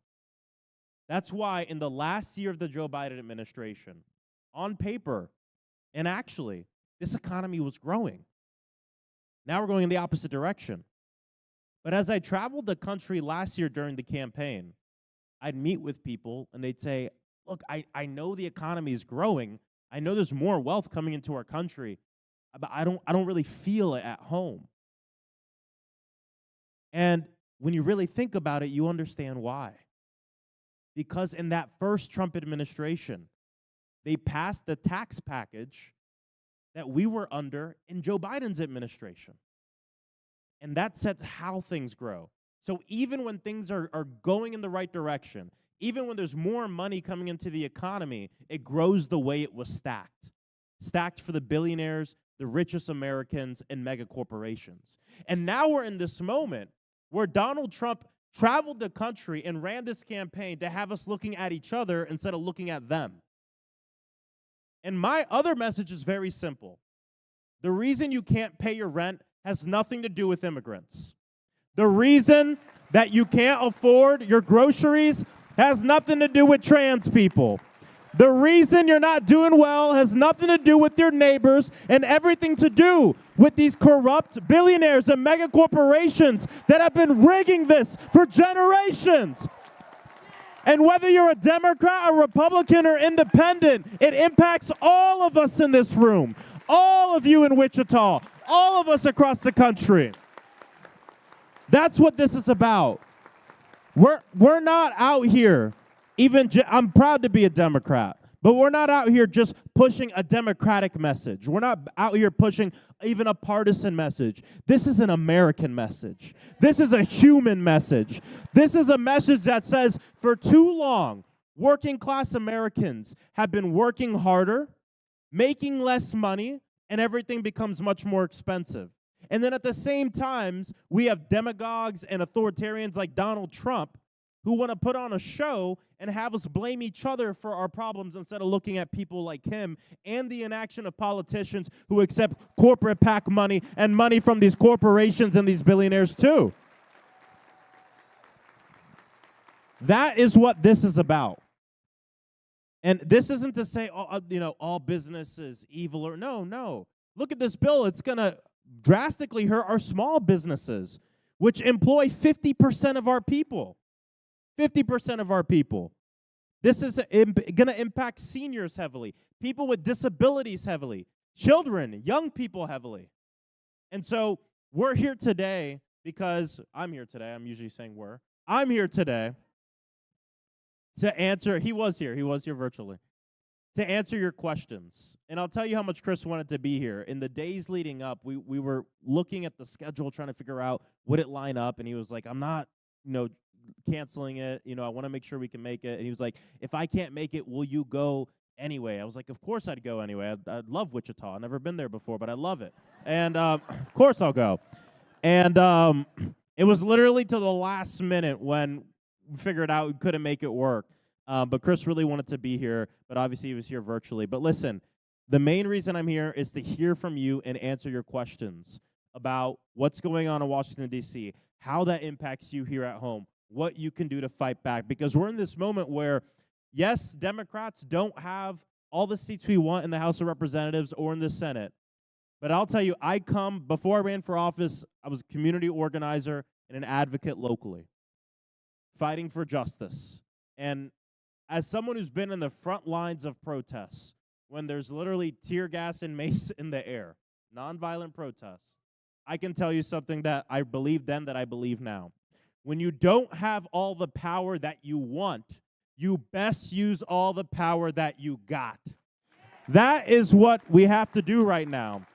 That's why in the last year of the Joe Biden administration, on paper, and actually, this economy was growing. Now we're going in the opposite direction. But as I traveled the country last year during the campaign, I'd meet with people and they'd say, look, I know the economy is growing. I know there's more wealth coming into our country, but I don't really feel it at home. And when you really think about it, you understand why. because in that first Trump administration, they passed the tax package that we were under in Joe Biden's administration. And that sets how things grow. So even when things are going in the right direction, even when there's more money coming into the economy, it grows the way it was stacked. Stacked for the billionaires, the richest Americans, and mega corporations. And now we're in this moment where Donald Trump traveled the country and ran this campaign to have us looking at each other instead of looking at them. And my other message is very simple. The reason you can't pay your rent has nothing to do with immigrants. The reason that you can't afford your groceries has nothing to do with trans people. The reason you're not doing well has nothing to do with your neighbors and everything to do with these corrupt billionaires and mega corporations that have been rigging this for generations. And whether you're a Democrat, a Republican, or independent, it impacts all of us in this room, all of you in Wichita, all of us across the country. That's what this is about. We're not out here, I'm proud to be a Democrat, but we're not out here just pushing a Democratic message. We're not out here pushing even a partisan message. This is an American message. This is a human message. This is a message that says for too long, working class Americans have been working harder, making less money, and everything becomes much more expensive. And then at the same times, we have demagogues and authoritarians like Donald Trump who want to put on a show and have us blame each other for our problems instead of looking at people like him and the inaction of politicians who accept corporate PAC money and money from these corporations and these billionaires too. That is what this is about. And this isn't to say, all business is evil or no. Look at this bill. It's going to drastically hurt our small businesses, which employ 50% of our people. 50% of our people. This is going to impact seniors heavily, people with disabilities heavily, children, young people heavily. And so we're here today because I'm here today. I'm usually saying we're. I'm here today to answer. He was here virtually, to answer your questions. And I'll tell you how much Chris wanted to be here. In the days leading up, we were looking at the schedule, trying to figure out would it line up, and he was like, I'm not, canceling it. I want to make sure we can make it. And he was like, if I can't make it, will you go anyway? I was like, of course I'd go anyway. I love Wichita. I've never been there before, but I love it. And of course I'll go. And it was literally to the last minute when we figured out we couldn't make it work. But Chris really wanted to be here, but obviously he was here virtually. But listen, the main reason I'm here is to hear from you and answer your questions about what's going on in Washington, D.C., how that impacts you here at home, what you can do to fight back. Because we're in this moment where, yes, Democrats don't have all the seats we want in the House of Representatives or in the Senate. But I'll tell you, before I ran for office, I was a community organizer and an advocate locally, fighting for justice. And as someone who's been in the front lines of protests, when there's literally tear gas and mace in the air, nonviolent protests, I can tell you something that I believed then that I believe now. When you don't have all the power that you want, you best use all the power that you got. That is what we have to do right now.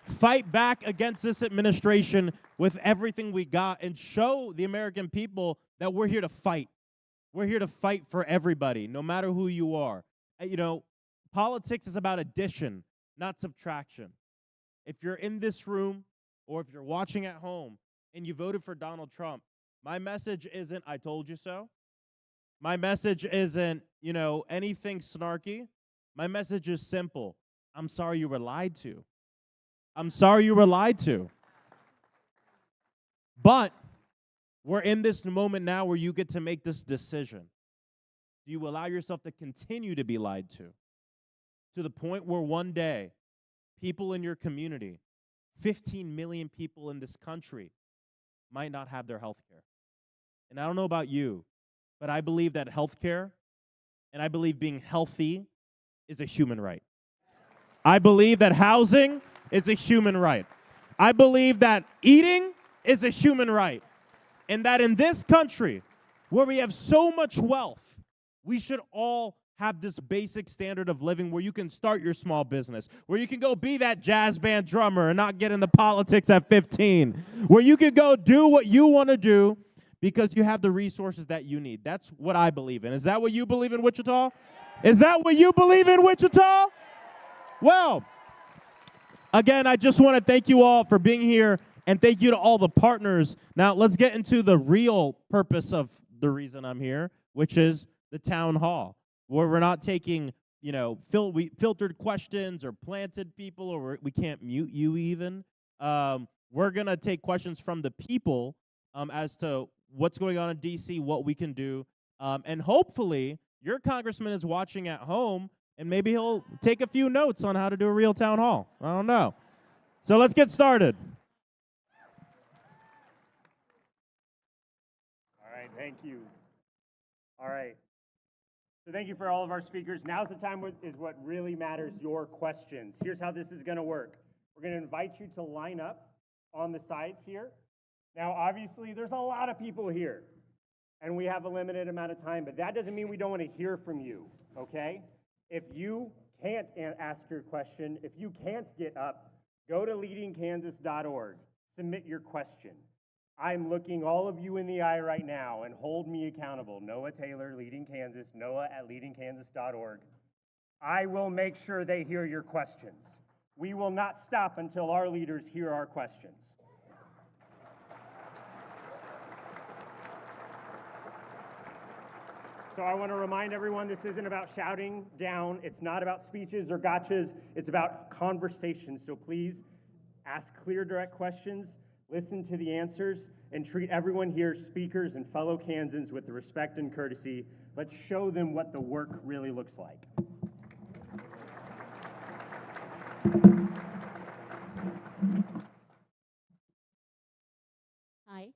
Fight back against this administration with everything we got and show the American people that we're here to fight. We're here to fight for everybody, no matter who you are. Politics is about addition, not subtraction. If you're in this room or if you're watching at home and you voted for Donald Trump, my message isn't, I told you so. My message isn't, anything snarky. My message is simple. I'm sorry you were lied to. I'm sorry you were lied to. But we're in this moment now where you get to make this decision. Do you allow yourself to continue to be lied to the point where one day people in your community, 15 million people in this country, might not have their health care? And I don't know about you, but I believe that health care and I believe being healthy is a human right. I believe that housing is a human right. I believe that eating is a human right. And that in this country, where we have so much wealth, we should all have this basic standard of living where you can start your small business, where you can go be that jazz band drummer and not get into politics at 15, where you can go do what you want to do because you have the resources that you need. That's what I believe in. Is that what you believe in, Wichita? Is that what you believe in, Wichita? Well, again, I just want to thank you all for being here, and thank you to all the partners. Now, let's get into the real purpose of the reason I'm here, which is the town hall, where we're not taking, filtered questions or planted people, or we can't mute you even. We're going to take questions from the people as to what's going on in D.C., what we can do, and hopefully your congressman is watching at home, and maybe he'll take a few notes on how to do a real town hall. I don't know. So let's get started. All right, thank you. All right. So thank you for all of our speakers. Now's the time is what really matters, your questions. Here's how this is going to work. We're going to invite you to line up on the sides here. Now, obviously, there's a lot of people here, and we have a limited amount of time, but that doesn't mean we don't want to hear from you, okay? If you can't ask your question, if you can't get up, go to leadingkansas.org, submit your question. I'm looking all of you in the eye right now, and hold me accountable. Noah Taylor, Leading Kansas, noah@leadingkansas.org. I will make sure they hear your questions. We will not stop until our leaders hear our questions. So I want to remind everyone this isn't about shouting down. It's not about speeches or gotchas. It's about conversations. So please ask clear, direct questions, listen to the answers, and treat everyone here, speakers and fellow Kansans, with the respect and courtesy. Let's show them what the work really looks like. Hi,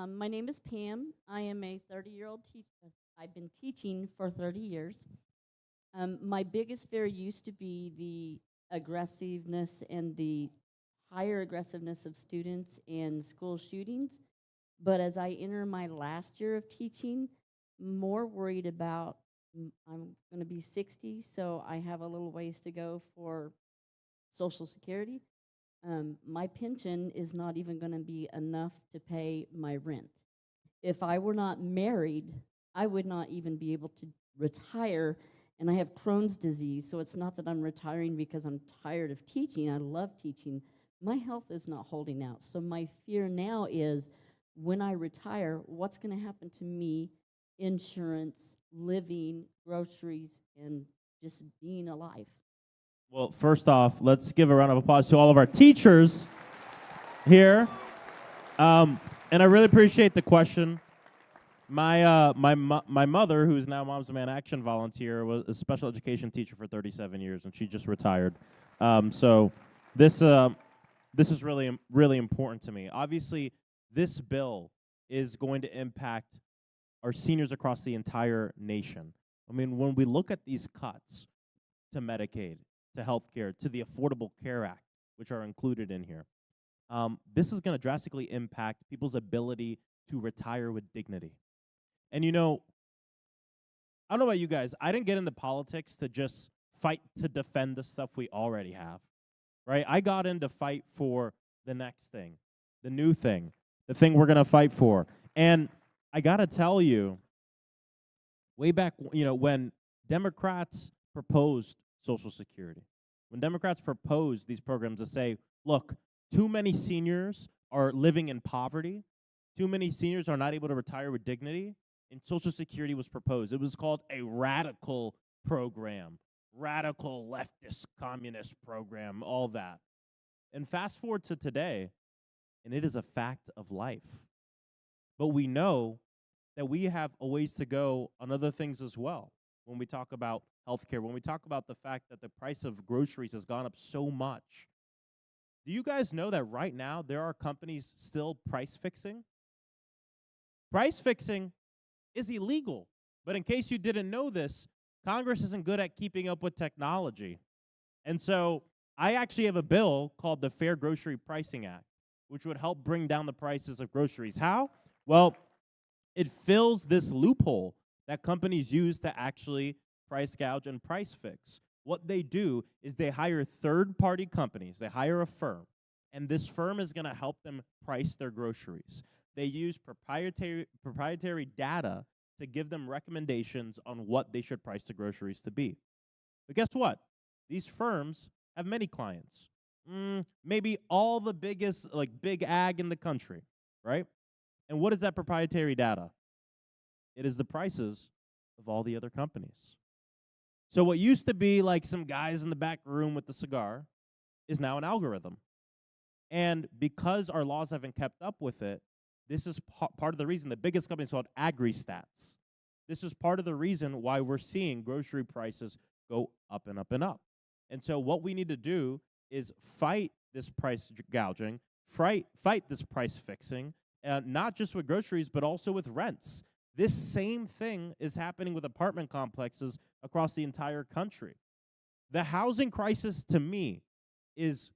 my name is Pam. I am a 30-year-old teacher. I've been teaching for 30 years. My biggest fear used to be the aggressiveness and the higher aggressiveness of students and school shootings. But as I enter my last year of teaching, more worried about, I'm going to be 60, so I have a little ways to go for Social Security. My pension is not even going to be enough to pay my rent. If I were not married, I would not even be able to retire, and I have Crohn's disease, so it's not that I'm retiring because I'm tired of teaching. I love teaching. My health is not holding out, so my fear now is when I retire, what's going to happen to me, insurance, living, groceries, and just being alive. Well, first off, let's give a round of applause to all of our teachers here. And I really appreciate the question. My mother, who is now Moms Demand Action volunteer, was a special education teacher for 37 years, and she just retired. So this is really, really important to me. Obviously, this bill is going to impact our seniors across the entire nation. I mean, when we look at these cuts to Medicaid, to healthcare, to the Affordable Care Act, which are included in here, this is going to drastically impact people's ability to retire with dignity. And I don't know about you guys, I didn't get into politics to just fight to defend the stuff we already have, right? I got in to fight for the next thing, the new thing, the thing we're going to fight for. And I got to tell you, way back, when Democrats proposed Social Security, when Democrats proposed these programs to say, look, too many seniors are living in poverty, too many seniors are not able to retire with dignity, and Social Security was proposed. It was called a radical program, radical leftist communist program, all that. And fast forward to today, and it is a fact of life. But we know that we have a ways to go on other things as well. When we talk about healthcare, when we talk about the fact that the price of groceries has gone up so much. Do you guys know that right now there are companies still price fixing? Price fixing is illegal. But in case you didn't know this, Congress isn't good at keeping up with technology. And so I actually have a bill called the Fair Grocery Pricing Act, which would help bring down the prices of groceries. How? Well, It fills this loophole that companies use to actually price gouge and price fix. What they do is they hire third-party companies. They hire a firm, and this firm is going to help them price their groceries. They use proprietary data to give them recommendations on what they should price the groceries to be. But guess what? These firms have many clients. Maybe all the biggest, like big ag in the country, right? And what is that proprietary data? It is the prices of all the other companies. So what used to be like some guys in the back room with the cigar is now an algorithm. And because our laws haven't kept up with it, this is part of the reason the biggest company is called AgriStats. This is part of the reason why we're seeing grocery prices go up and up and up. And so what we need to do is fight this price gouging, fight this price fixing, not just with groceries, but also with rents. This same thing is happening with apartment complexes across the entire country. The housing crisis, to me, is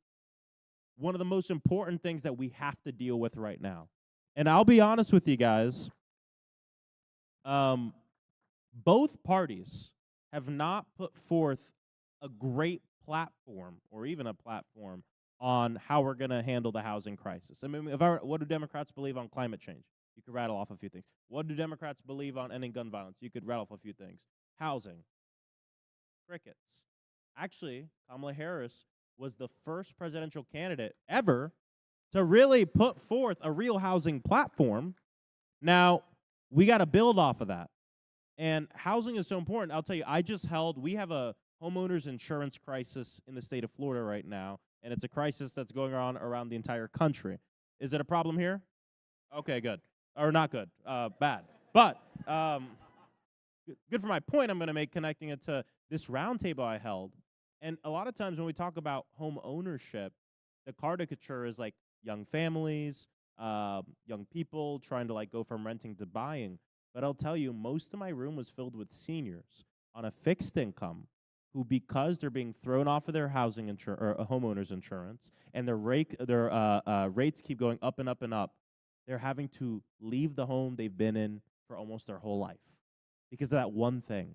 one of the most important things that we have to deal with right now. And I'll be honest with you guys, both parties have not put forth a great platform or even a platform on how we're going to handle the housing crisis. I mean, what do Democrats believe on climate change? You could rattle off a few things. What do Democrats believe on ending gun violence? You could rattle off a few things. Housing. Crickets. Actually, Kamala Harris was the first presidential candidate ever to really put forth a real housing platform. Now, we got to build off of that. And housing is so important. I'll tell you, we have a homeowners insurance crisis in the state of Florida right now, and it's a crisis that's going on around the entire country. Is it a problem here? Okay, good. Or not good, bad. But good for my point I'm going to make connecting it to this roundtable I held. And a lot of times when we talk about home ownership, the caricature is like young families, young people trying to like go from renting to buying. But I'll tell you, most of my room was filled with seniors on a fixed income who, because they're being thrown off of their housing or homeowners insurance, and their rates keep going up and up and up, they're having to leave the home they've been in for almost their whole life because of that one thing.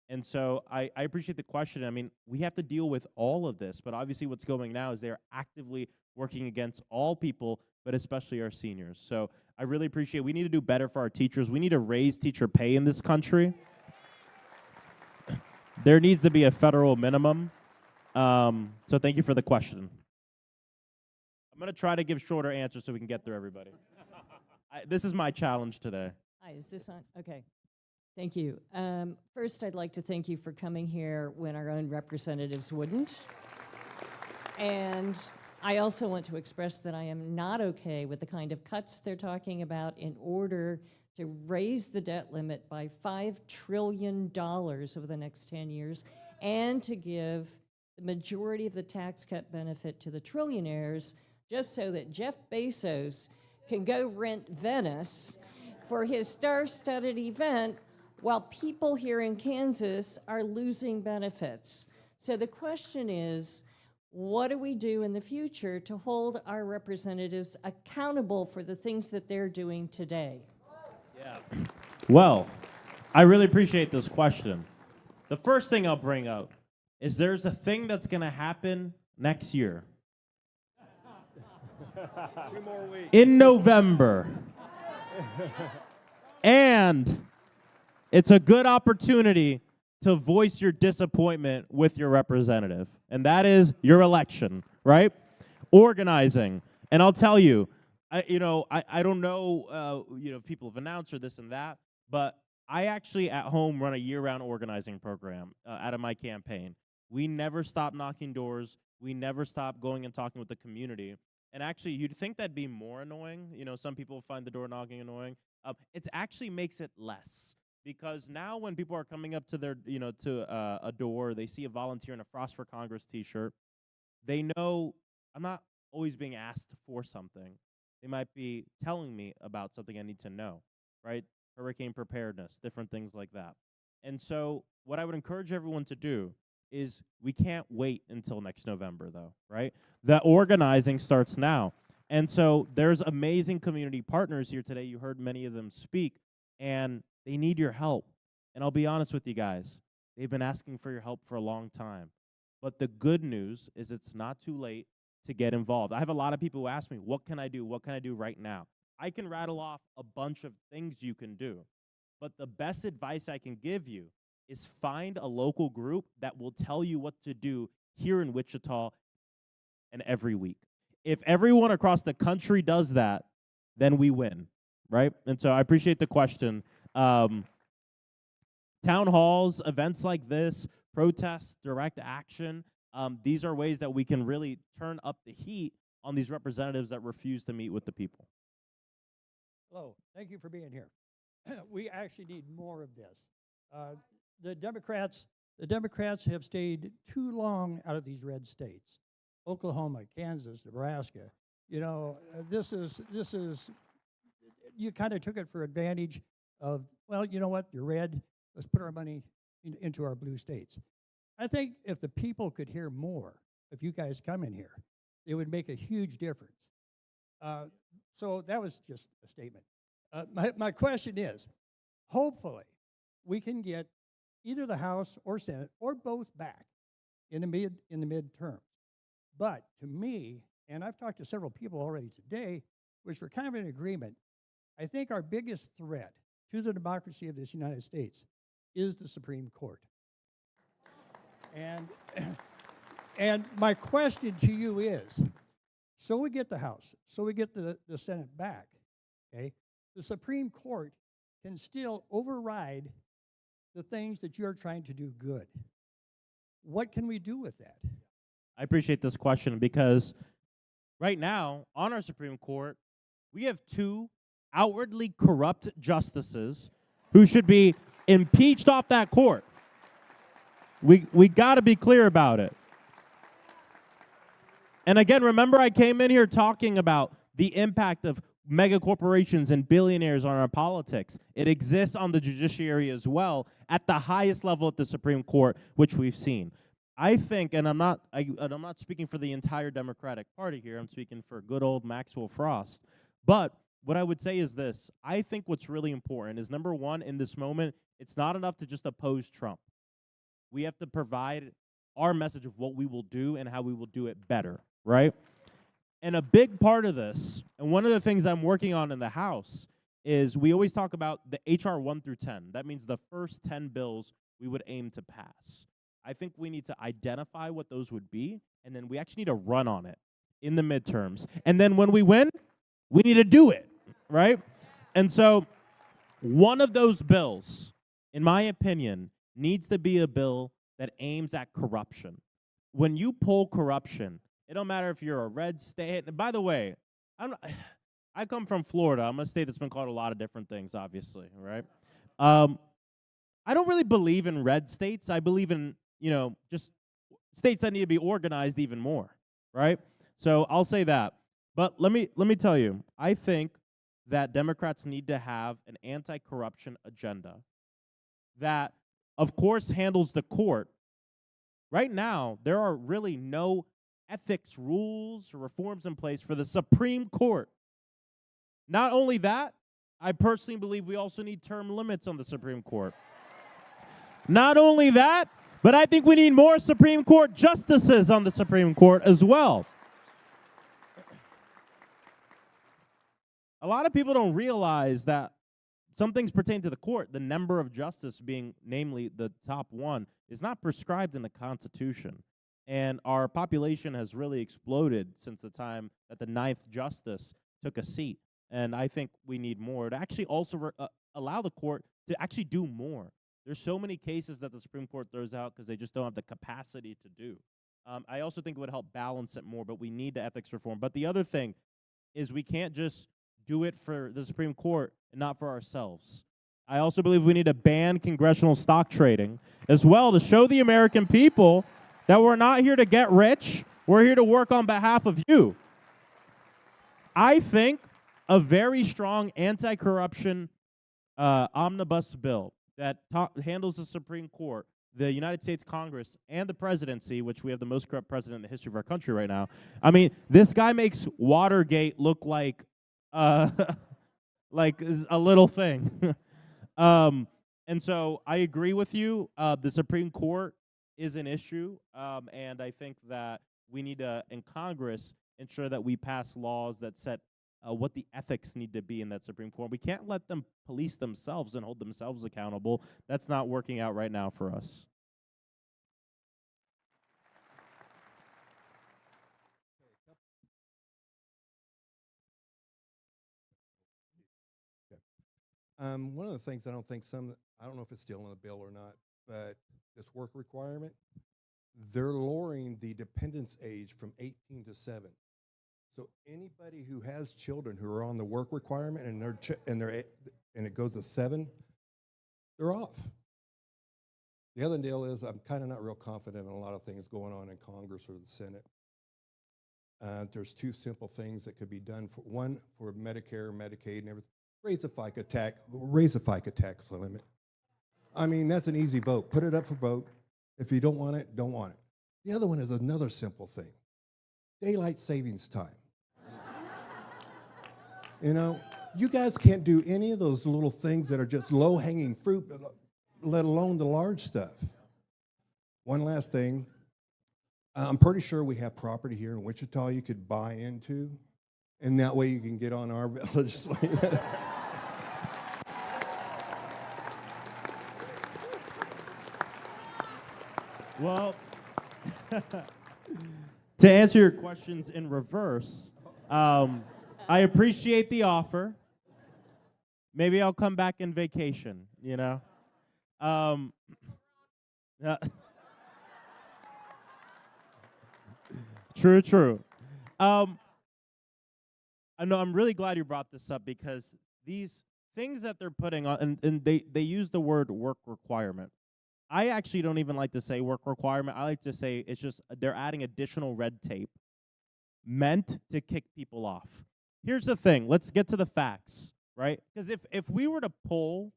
And so I appreciate the question. I mean, we have to deal with all of this, but obviously what's going now is they're actively working against all people, but especially our seniors. So I really appreciate it. We need to do better for our teachers. We need to raise teacher pay in this country. There needs to be a federal minimum. So thank you for the question. I'm going to try to give shorter answers so we can get through everybody. This is my challenge today. Hi, is this on? Okay. Thank you. First, I'd like to thank you for coming here when our own representatives wouldn't. And I also want to express that I am not okay with the kind of cuts they're talking about in order to raise the debt limit by $5 trillion over the next 10 years and to give the majority of the tax cut benefit to the trillionaires just so that Jeff Bezos can go rent Venice for his star-studded event while people here in Kansas are losing benefits. So the question is, what do we do in the future to hold our representatives accountable for the things that they're doing today? Yeah. Well, I really appreciate this question. The first thing I'll bring up is there's a thing that's going to happen next year. 2 more weeks. In November. And it's a good opportunity to voice your disappointment with your representative. And that is your election, right? Organizing. And I'll tell you, I don't know, if people have announced or this and that, but I actually at home run a year-round organizing program out of my campaign. We never stop knocking doors. We never stop going and talking with the community. And actually, you'd think that'd be more annoying. Some people find the door knocking annoying. It actually makes it less. Because now when people are coming up to their, to a door, they see a volunteer in a Frost for Congress t-shirt, they know I'm not always being asked for something. They might be telling me about something I need to know, right? Hurricane preparedness, different things like that. And so what I would encourage everyone to do is we can't wait until next November, though, right? The organizing starts now. And so there's amazing community partners here today. You heard many of them speak, and they need your help. And I'll be honest with you guys, they've been asking for your help for a long time. But the good news is it's not too late to get involved. I have a lot of people who ask me, what can I do? What can I do right now? I can rattle off a bunch of things you can do. But the best advice I can give you is find a local group that will tell you what to do here in Wichita and every week. If everyone across the country does that, then we win, right? And so I appreciate the question. Town halls, events like this, protests, direct action, these are ways that we can really turn up the heat on these representatives that refuse to meet with the people. Hello, thank you for being here. We actually need more of this. The Democrats have stayed too long out of these red states. Oklahoma, Kansas, Nebraska. You know, this is you kind of took it for advantage of, well, you know what, you're red, let's put our money into our blue states. I think if the people could hear more, if you guys come in here, it would make a huge difference. So that was just a statement. My question is, hopefully, we can get either the House or Senate or both back in the midterms. But to me, and I've talked to several people already today, which we're kind of in agreement, I think our biggest threat to the democracy of this United States is the Supreme Court. And my question to you is, so we get the House, so we get the Senate back, okay? The Supreme Court can still override the things that you're trying to do good. What can we do with that? I appreciate this question because right now, on our Supreme Court, we have two outwardly corrupt justices who should be impeached off that court. We got to be clear about it. And again, remember I came in here talking about the impact of mega corporations and billionaires on our politics. It exists on the judiciary as well at the highest level at the Supreme Court, which we've seen. I think, and I'm not speaking for the entire Democratic Party here, I'm speaking for good old Maxwell Frost. But what I would say is this, I think what's really important is, number one, in this moment, it's not enough to just oppose Trump. We have to provide our message of what we will do and how we will do it better, right? And a big part of this, and one of the things I'm working on in the House, is we always talk about the HR 1 through 10. That means the first 10 bills we would aim to pass. I think we need to identify what those would be, and then we actually need to run on it in the midterms. And then when we win, we need to do it, right? And so one of those bills, in my opinion, needs to be a bill that aims at corruption. When you pull corruption, it don't matter if you're a red state. And by the way, I come from Florida. I'm a state that's been called a lot of different things, obviously, right? I don't really believe in red states. I believe in, just states that need to be organized even more, right? So I'll say that. But let me tell you, I think that Democrats need to have an anti-corruption agenda that, of course, handles the court. Right now, there are really no ethics rules or reforms in place for the Supreme Court. Not only that, I personally believe we also need term limits on the Supreme Court. Not only that, but I think we need more Supreme Court justices on the Supreme Court as well. A lot of people don't realize that some things pertain to the court. The number of justice being, namely, the top one, is not prescribed in the Constitution. And our population has really exploded since the time that the 9th justice took a seat. And I think we need more to actually also allow the court to actually do more. There's so many cases that the Supreme Court throws out because they just don't have the capacity to do. I also think it would help balance it more, but we need the ethics reform. But the other thing is we can't just do it for the Supreme Court and not for ourselves. I also believe we need to ban congressional stock trading as well to show the American people that we're not here to get rich. We're here to work on behalf of you. I think a very strong anti-corruption omnibus bill that handles the Supreme Court the United States Congress and the presidency, which we have the most corrupt president in the history of our country right now. I mean, this guy makes Watergate look like like a little thing. And so I agree with you. The Supreme Court is an issue, and I think that we need to, in Congress, ensure that we pass laws that set what the ethics need to be in that Supreme Court. We can't let them police themselves and hold themselves accountable. That's not working out right now for us. One of the things I don't know if it's still in the bill or not, but this work requirement, they're lowering the dependence age from 18 to 7. So anybody who has children who are on the work requirement and it goes to 7, they're off. The other deal is I'm kind of not real confident in a lot of things going on in Congress or the Senate. There's 2 simple things that could be done. One, for Medicare, Medicaid, and everything. Raise the FICA tax limit. I mean, that's an easy vote. Put it up for vote. If you don't want it, don't want it. The other one is another simple thing. Daylight savings time. You know, you guys can't do any of those little things that are just low-hanging fruit, let alone the large stuff. One last thing. I'm pretty sure we have property here in Wichita you could buy into, and that way you can get on our legislation. Well, to answer your questions in reverse, I appreciate the offer. Maybe I'll come back in vacation, you know? True. I know I'm really glad you brought this up because these things that they're putting on, and they use the word work requirement. I actually don't even like to say work requirement. I like to say it's just they're adding additional red tape meant to kick people off. Here's the thing. Let's get to the facts, right? Because if we were to pull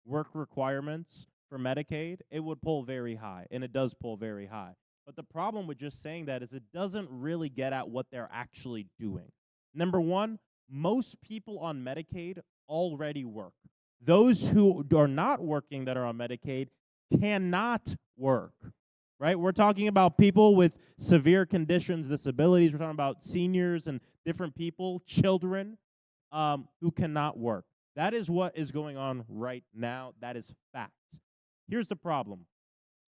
work requirements for Medicaid, it would pull very high, and it does pull very high. But the problem with just saying that is it doesn't really get at what they're actually doing. Number one, most people on Medicaid already work. Those who are not working that are on Medicaid cannot work, right? We're talking about people with severe conditions, disabilities. We're talking about seniors and different people, children who cannot work. That is what is going on right now. That is fact. Here's the problem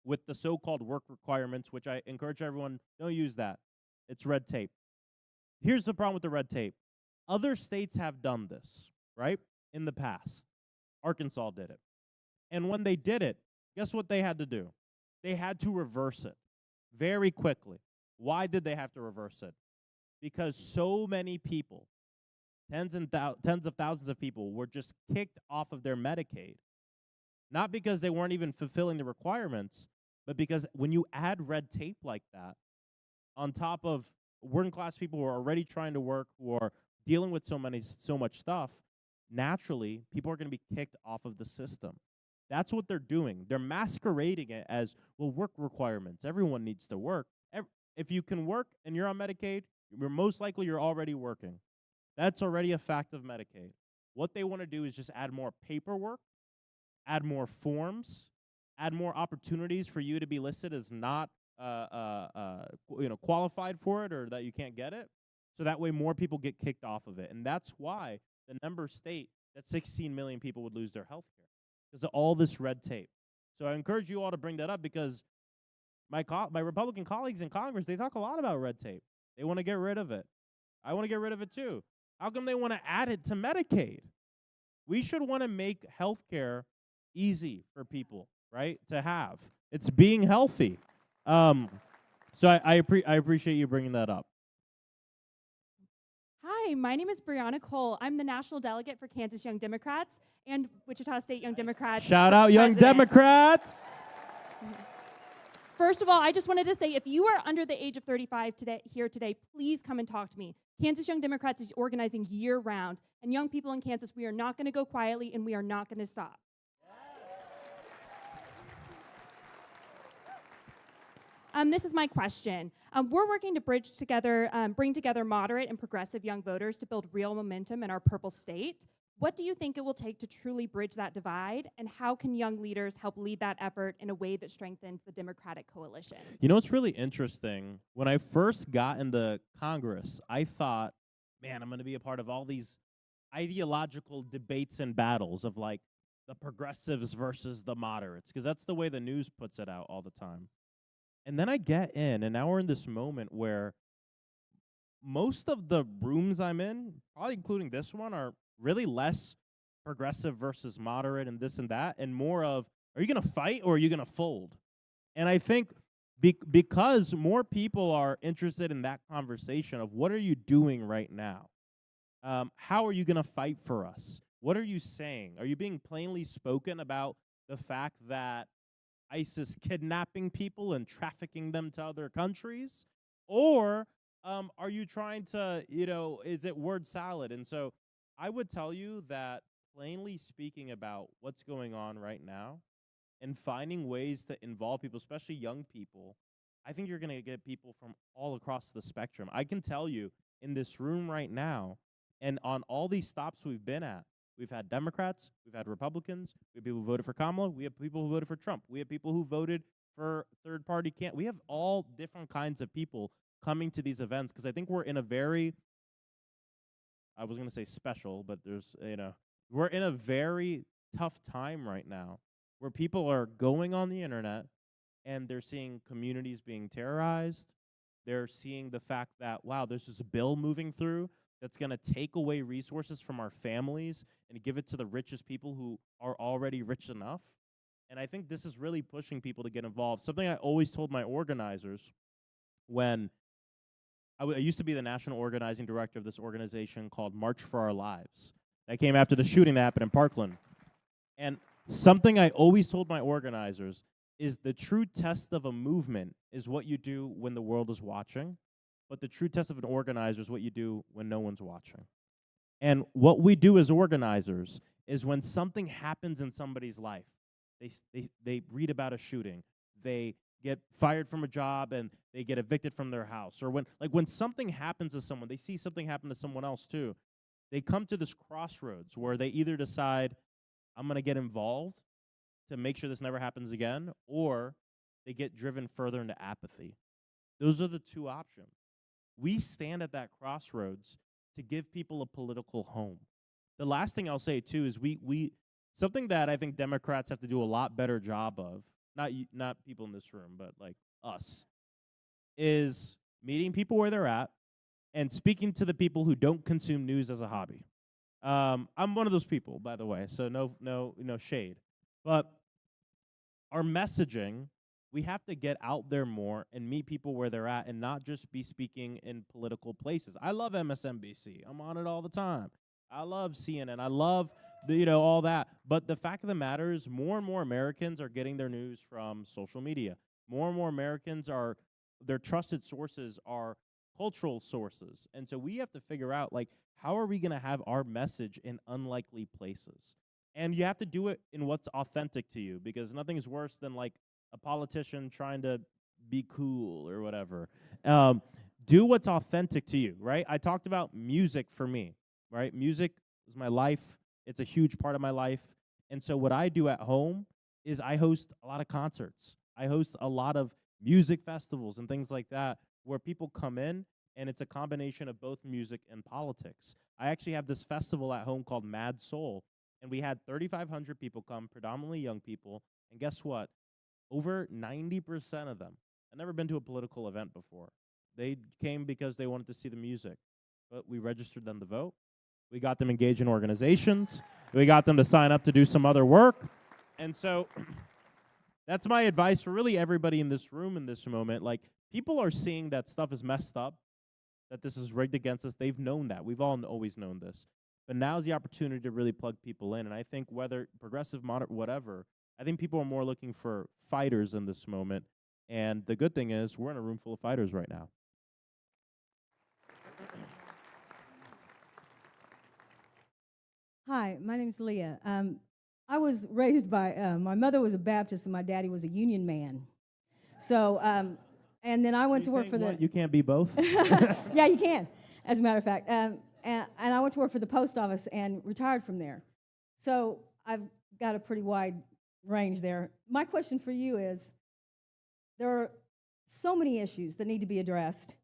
with the so-called work requirements, which I encourage everyone, don't use that. It's red tape. Here's the problem with the red tape. Other states have done this, right, in the past. Arkansas did it. And when they did it, guess what they had to do? They had to reverse it very quickly. Why did they have to reverse it? Because so many people, tens of thousands of people, were just kicked off of their Medicaid. Not because they weren't even fulfilling the requirements, but because when you add red tape like that, on top of working class people who are already trying to work, who are dealing with so much stuff, naturally, people are going to be kicked off of the system. That's what they're doing. They're masquerading it as, well, work requirements. Everyone needs to work. If you can work and you're on Medicaid, most likely you're already working. That's already a fact of Medicaid. What they want to do is just add more paperwork, add more forms, add more opportunities for you to be listed as not qualified for it or that you can't get it. So that way more people get kicked off of it. And that's why the numbers state that 16 million people would lose their health care because of all this red tape. So I encourage you all to bring that up because my Republican colleagues in Congress, they talk a lot about red tape. They want to get rid of it. I want to get rid of it too. How come they want to add it to Medicaid? We should want to make health care easy for people, right, to have. It's being healthy. So I appreciate you bringing that up. Hi, my name is Brianna Cole. I'm the national delegate for Kansas Young Democrats and Wichita State Young Democrats. Shout out Young Democrats. First of all, I just wanted to say, if you are under the age of 35 today, please come and talk to me. Kansas Young Democrats is organizing year-round, and young people in Kansas, we are not going to go quietly, and we are not going to stop. This is my question. We're working to bring together moderate and progressive young voters to build real momentum in our purple state. What do you think it will take to truly bridge that divide, and how can young leaders help lead that effort in a way that strengthens the Democratic coalition? You know, it's really interesting. When I first got into Congress, I thought, man, I'm going to be a part of all these ideological debates and battles of like the progressives versus the moderates, because that's the way the news puts it out all the time. And then I get in, and now we're in this moment where most of the rooms I'm in, probably including this one, are really less progressive versus moderate and this and that, and more of, are you going to fight or are you going to fold? And I think because more people are interested in that conversation of what are you doing right now? How are you going to fight for us? What are you saying? Are you being plainly spoken about the fact that ICE is kidnapping people and trafficking them to other countries? Or are you trying to, is it word salad? And so I would tell you that plainly speaking about what's going on right now and finding ways to involve people, especially young people, I think you're going to get people from all across the spectrum. I can tell you in this room right now, and on all these stops we've been at, we've had Democrats, we've had Republicans, we have people who voted for Kamala, we have people who voted for Trump, we have people who voted for third-party candidates. We have all different kinds of people coming to these events because I think we're in a very, I was going to say special, but there's, we're in a very tough time right now where people are going on the internet and they're seeing communities being terrorized. They're seeing the fact that, wow, there's this bill moving through that's going to take away resources from our families and give it to the richest people who are already rich enough. And I think this is really pushing people to get involved. Something I always told my organizers when I used to be the national organizing director of this organization called March for Our Lives. That came after the shooting that happened in Parkland. And something I always told my organizers is the true test of a movement is what you do when the world is watching, but the true test of an organizer is what you do when no one's watching. And what we do as organizers is when something happens in somebody's life, they read about a shooting, they get fired from a job and they get evicted from their house, or when something happens to someone, they see something happen to someone else too, they come to this crossroads where they either decide, I'm going to get involved to make sure this never happens again, or they get driven further into apathy. Those are the two options. We stand at that crossroads to give people a political home. The last thing I'll say too is we something that I think Democrats have to do a lot better job of, not people in this room, but like us, is meeting people where they're at and speaking to the people who don't consume news as a hobby. I'm one of those people, by the way, so no shade. But our messaging, we have to get out there more and meet people where they're at and not just be speaking in political places. I love MSNBC. I'm on it all the time. I love CNN. I love all that. But the fact of the matter is more and more Americans are getting their news from social media. More and more Americans their trusted sources are cultural sources. And so we have to figure out, how are we going to have our message in unlikely places? And you have to do it in what's authentic to you, because nothing is worse than, a politician trying to be cool or whatever. Do what's authentic to you, right? I talked about music for me, right? Music is my life. It's a huge part of my life. And so what I do at home is I host a lot of concerts. I host a lot of music festivals and things like that where people come in, and it's a combination of both music and politics. I actually have this festival at home called Mad Soul, and we had 3,500 people come, predominantly young people, and guess what? Over 90% of them, I've never been to a political event before. They came because they wanted to see the music, but we registered them to vote. We got them engaged in organizations. We got them to sign up to do some other work. And so that's my advice for really everybody in this room in this moment. People are seeing that stuff is messed up, that this is rigged against us. They've known that. We've all always known this. But now's the opportunity to really plug people in. And I think whether progressive, moderate, whatever, I think people are more looking for fighters in this moment. And the good thing is we're in a room full of fighters right now. Hi, my name is Leah. I was raised by, my mother was a Baptist and my daddy was a Union man. So And then I went to work for the. You can't be both? Yeah, you can, as a matter of fact. And I went to work for the post office and retired from there. So I've got a pretty wide range there. My question for you is, there are so many issues that need to be addressed.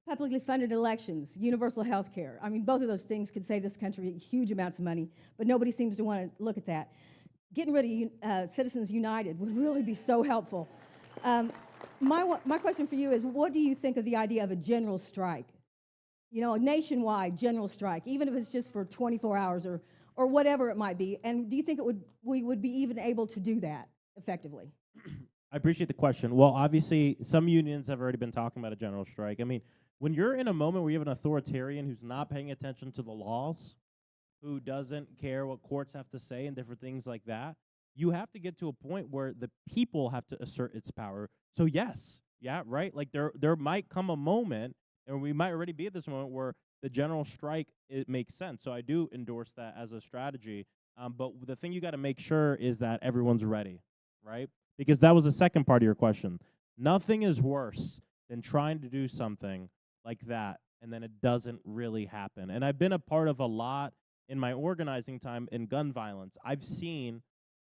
Publicly funded elections, universal health care. I mean, both of those things could save this country huge amounts of money, but nobody seems to want to look at that. Getting rid of Citizens United would really be so helpful. My question for you is, what do you think of the idea of a general strike? You know, a nationwide general strike, even if it's just for 24 hours or whatever it might be. And do you think we would be even able to do that effectively? I appreciate the question. Well, obviously, some unions have already been talking about a general strike. I mean, when you're in a moment where you have an authoritarian who's not paying attention to the laws, who doesn't care what courts have to say and different things like that, you have to get to a point where the people have to assert its power. So yes, yeah, right? Like there might come a moment, and we might already be at this moment, where the general strike, it makes sense. So I do endorse that as a strategy. But the thing you got to make sure is that everyone's ready, right? Because that was the second part of your question. Nothing is worse than trying to do something like that, and then it doesn't really happen. And I've been a part of a lot in my organizing time in gun violence. I've seen,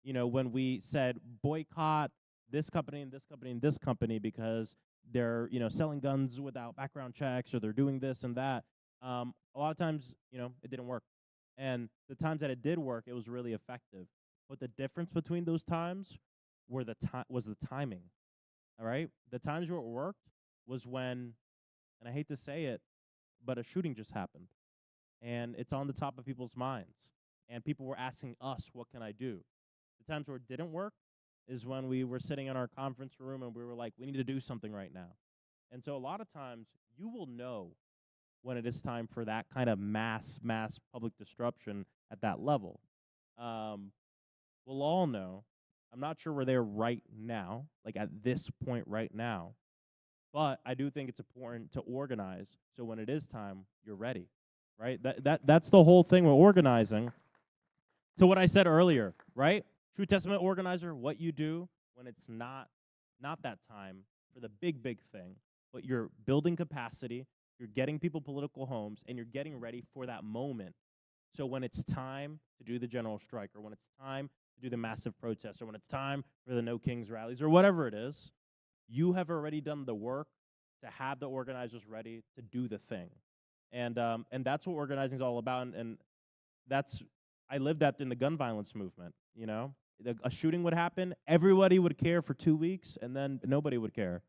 when we said boycott this company and this company and this company because they're, selling guns without background checks, or they're doing this and that. A lot of times, it didn't work. And the times that it did work, it was really effective. But the difference between those times was the timing. All right? The times where it worked was when, and I hate to say it, but a shooting just happened. And it's on the top of people's minds. And people were asking us, what can I do? The times where it didn't work is when we were sitting in our conference room and we were like, we need to do something right now. And so a lot of times you will know when it is time for that kind of mass public disruption at that level. We'll all know. I'm not sure we're there right now, like at this point right now. But I do think it's important to organize so when it is time, you're ready, right? That's the whole thing with organizing. To what I said earlier, right? True Testament organizer, what you do when it's not that time for the big thing, but you're building capacity, you're getting people political homes, and you're getting ready for that moment. So when it's time to do the general strike, or when it's time to do the massive protest, or when it's time for the No Kings rallies, or whatever it is, you have already done the work to have the organizers ready to do the thing. And that's what organizing is all about. And I lived that in the gun violence movement, A shooting would happen, everybody would care for 2 weeks, and then nobody would care.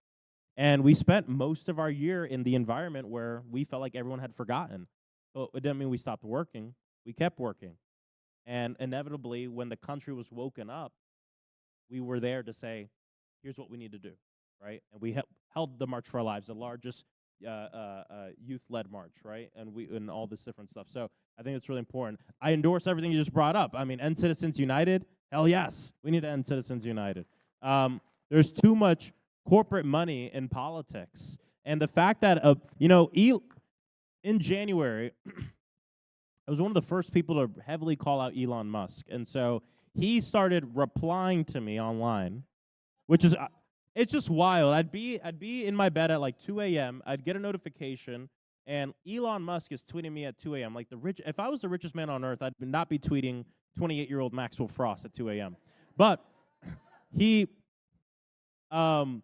And we spent most of our year in the environment where we felt like everyone had forgotten. But it didn't mean we stopped working. We kept working. And inevitably, when the country was woken up, we were there to say, here's what we need to do, right? And we held the March for Our Lives, the largest youth-led march, right? And all this different stuff. So I think it's really important. I endorse everything you just brought up. I mean, end Citizens United, hell yes. We need to end Citizens United. There's too much corporate money in politics. And the fact that, in January, I was one of the first people to heavily call out Elon Musk. And so he started replying to me online, which is, it's just wild. I'd be in my bed at like 2 a.m. I'd get a notification, and Elon Musk is tweeting me at 2 a.m. Like if I was the richest man on earth, I'd not be tweeting 28-year-old Maxwell Frost at 2 a.m. But he, and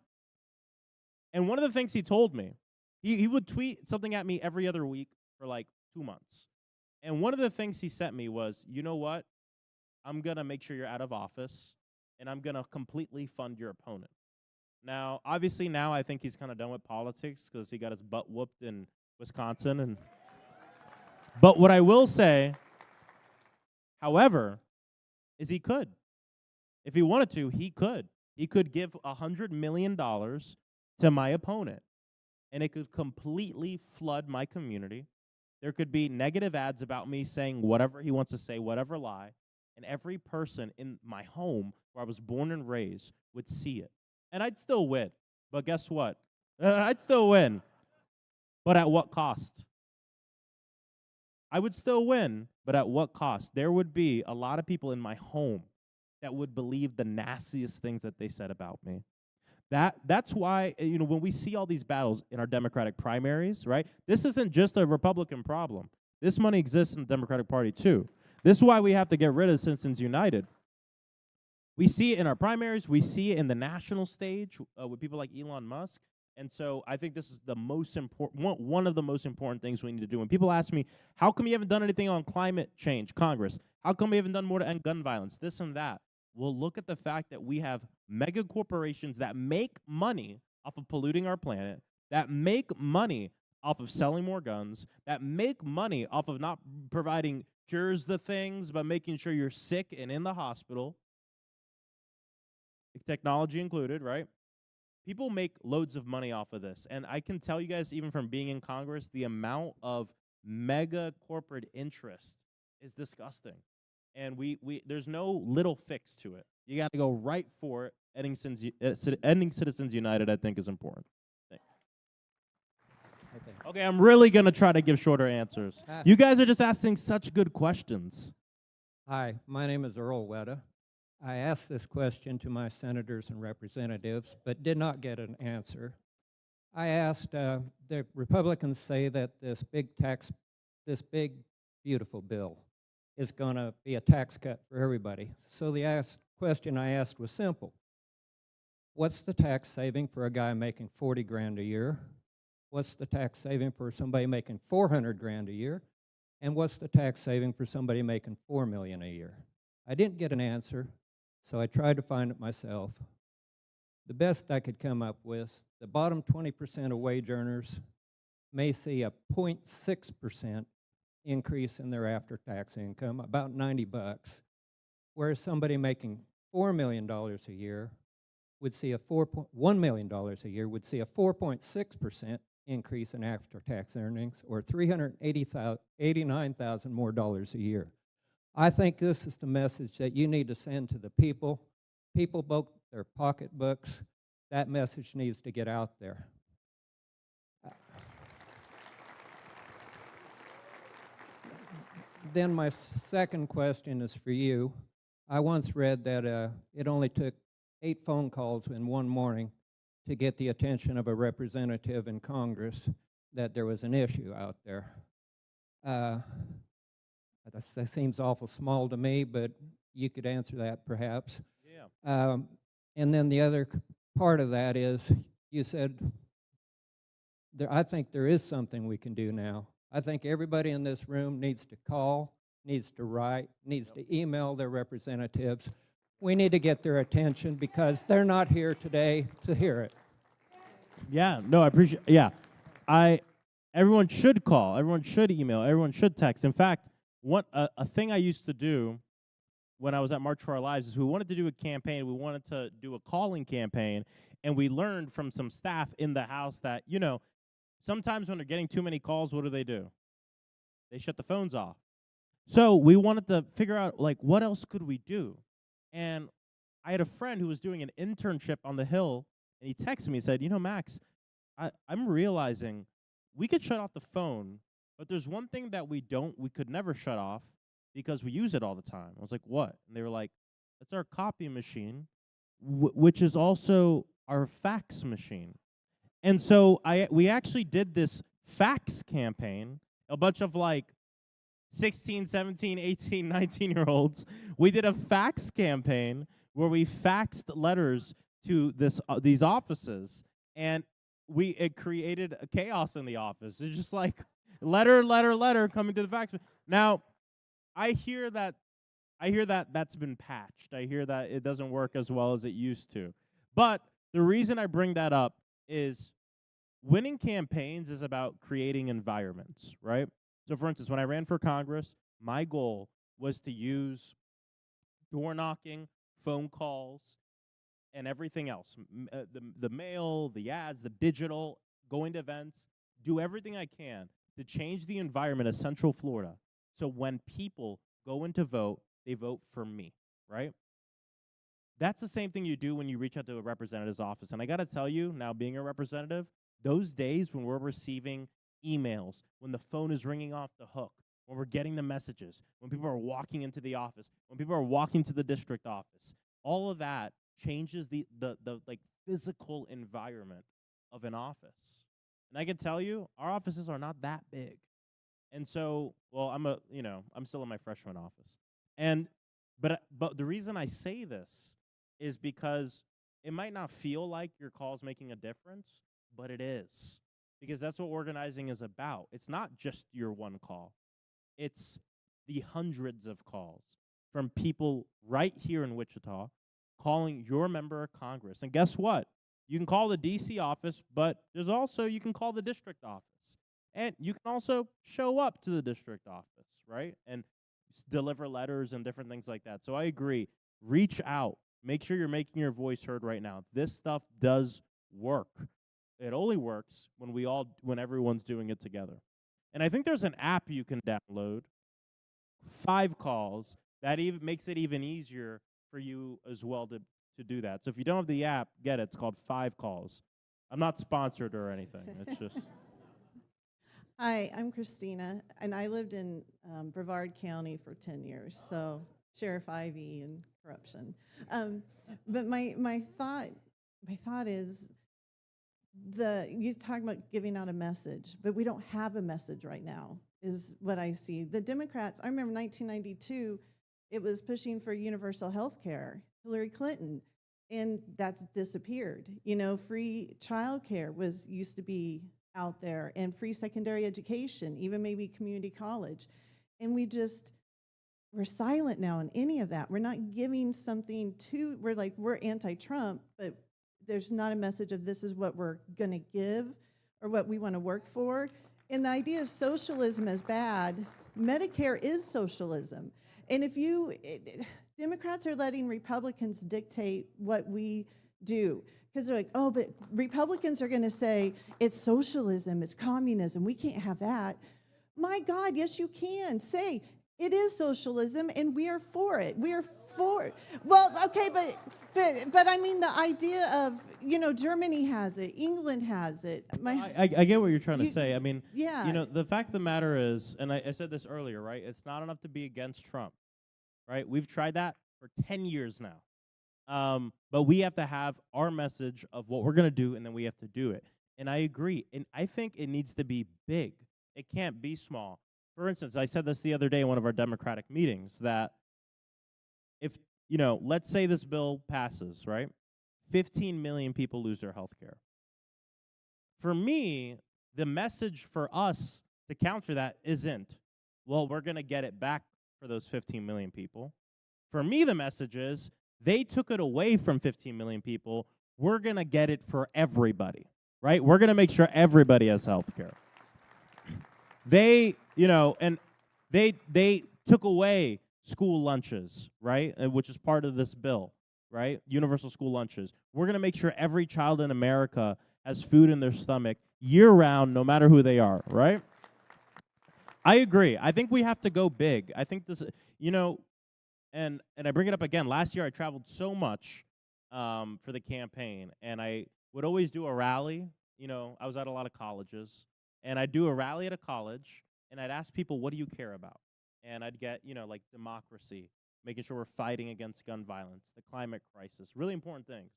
one of the things he told me, he would tweet something at me every other week for like 2 months. And one of the things he sent me was, you know what? I'm going to make sure you're out of office, and I'm going to completely fund your opponent. Now, obviously now I think he's kind of done with politics because he got his butt whooped in Wisconsin. But what I will say, however, is he could. If he wanted to, he could. He could give $100 million to my opponent, and it could completely flood my community. There could be negative ads about me saying whatever he wants to say, whatever lie, and every person in my home where I was born and raised would see it. And I'd still win. But guess what? I'd still win. But at what cost? I would still win, but at what cost? There would be a lot of people in my home that would believe the nastiest things that they said about me. That's why, when we see all these battles in our Democratic primaries, right? This isn't just a Republican problem. This money exists in the Democratic Party too. This is why we have to get rid of Citizens United. We see it in our primaries. We see it in the national stage with people like Elon Musk. And so I think this is the most important, one of the most important things we need to do. When people ask me, how come you haven't done anything on climate change, Congress? How come we haven't done more to end gun violence, this and that? Well, look at the fact that we have mega corporations that make money off of polluting our planet, that make money off of selling more guns, that make money off of not providing cures to things, but making sure you're sick and in the hospital, technology included, right? People make loads of money off of this. And I can tell you guys, even from being in Congress, the amount of mega corporate interest is disgusting. And there's no little fix to it. You got to go right for it. Ending Citizens United, I think, is important. Okay, I'm really going to try to give shorter answers. You guys are just asking such good questions. Hi, my name is Earl Wetta. I asked this question to my senators and representatives, but did not get an answer. I asked, the Republicans say that this big, beautiful bill is going to be a tax cut for everybody. So the question I asked was simple. What's the tax saving for a guy making 40 grand a year? What's the tax saving for somebody making 400 grand a year? And what's the tax saving for somebody making 4 million a year? I didn't get an answer, so I tried to find it myself. The best I could come up with, the bottom 20% of wage earners may see a 0.6% increase in their after-tax income, about $90, whereas somebody making $4 million a year would see $1 million a year would see a 4.6% increase in after-tax earnings, or $389,000 more dollars a year. I think this is the message that you need to send to the people. People book their pocketbooks. That message needs to get out there. Then my second question is for you. I once read that it only took 8 phone calls in one morning to get the attention of a representative in Congress that there was an issue out there. That seems awful small to me, but you could answer that perhaps. Yeah. And then the other part of that is, you said, I think there is something we can do now. I think everybody in this room needs to call, needs to write, needs to email their representatives. We need to get their attention because they're not here today to hear it. Yeah, no, I appreciate. Yeah, everyone should call, everyone should email, everyone should text. In fact, a thing I used to do when I was at March for Our Lives is we wanted to do a campaign. We wanted to do a calling campaign, and we learned from some staff in the House that, sometimes when they're getting too many calls, what do? They shut the phones off. So we wanted to figure out, what else could we do? And I had a friend who was doing an internship on the Hill, and he texted me and said, Max, I'm realizing we could shut off the phone, but there's one thing that we could never shut off because we use it all the time. I was like, what? And they were like, it's our copy machine, which is also our fax machine. And so we actually did this fax campaign, a bunch of 16, 17, 18, 19-year-olds. We did a fax campaign where we faxed letters to these offices, and it created a chaos in the office. It's just letter coming to the fax. Now, I hear that that's been patched. I hear that it doesn't work as well as it used to. But the reason I bring that up is winning campaigns is about creating environments, right? So, for instance, when I ran for Congress, my goal was to use door knocking, phone calls, and everything else. The mail, the ads, the digital, going to events, do everything I can to change the environment of Central Florida so when people go in to vote, they vote for me, right? That's the same thing you do when you reach out to a representative's office. And I got to tell you, now being a representative, those days when we're receiving emails, when the phone is ringing off the hook, when we're getting the messages, when people are walking into the office, when people are walking to the district office, all of that changes the like physical environment of an office. And I can tell you, our offices are not that big. And so, well, I'm still in my freshman office. And but the reason I say this is because it might not feel like your call is making a difference, but it is. Because that's what organizing is about. It's not just your one call. It's the hundreds of calls from people right here in Wichita calling your member of Congress. And guess what? You can call the DC office, but there's also, you can call the district office. And you can also show up to the district office, right? And deliver letters and different things like that. So I agree. Reach out. Make sure you're making your voice heard right now. This stuff does work. It only works when everyone's doing it together. And I think there's an app you can download, 5 calls, that even makes it even easier for you as well to do that. So if you don't have the app, get it. It's called 5 Calls. I'm not sponsored or anything. It's just... Hi, I'm Christina, and I lived in Brevard County for 10 years, so Sheriff Ivy and corruption. But my thought is, you talk about giving out a message, but we don't have a message right now, is what I see. The Democrats, I remember 1992, it was pushing for universal health care, Hillary Clinton, and that's disappeared. You know, free childcare used to be out there, and free secondary education, even maybe community college. And we're silent now on any of that. We're not giving something we're anti-Trump, but there's not a message of this is what we're gonna give or what we wanna work for. And the idea of socialism is bad. Medicare is socialism. And Democrats are letting Republicans dictate what we do. Because they're like, oh, but Republicans are going to say it's socialism, it's communism, we can't have that. My God, yes, you can. Say it is socialism, and we are for it. We are for it. Well, okay, but I mean the idea of, Germany has it, England has it. I get what you're trying to say. I mean, yeah. The fact of the matter is, and I said this earlier, right? It's not enough to be against Trump, right? We've tried that for 10 years now. But we have to have our message of what we're going to do, and then we have to do it. And I agree. And I think it needs to be big. It can't be small. For instance, I said this the other day in one of our Democratic meetings, that if, let's say this bill passes, right? 15 million people lose their health care. For me, the message for us to counter that isn't, well, we're going to get it back for those 15 million people. For me, the message is, they took it away from 15 million people. We're going to get it for everybody, right? We're going to make sure everybody has health care. They took away school lunches, right? Which is part of this bill, right? Universal school lunches. We're going to make sure every child in America has food in their stomach year-round, no matter who they are, right? I agree. I think we have to go big. I think this, and I bring it up again. Last year, I traveled so much for the campaign, and I would always do a rally. I was at a lot of colleges, and I'd do a rally at a college, and I'd ask people, what do you care about? And I'd get, like democracy, making sure we're fighting against gun violence, the climate crisis, really important things.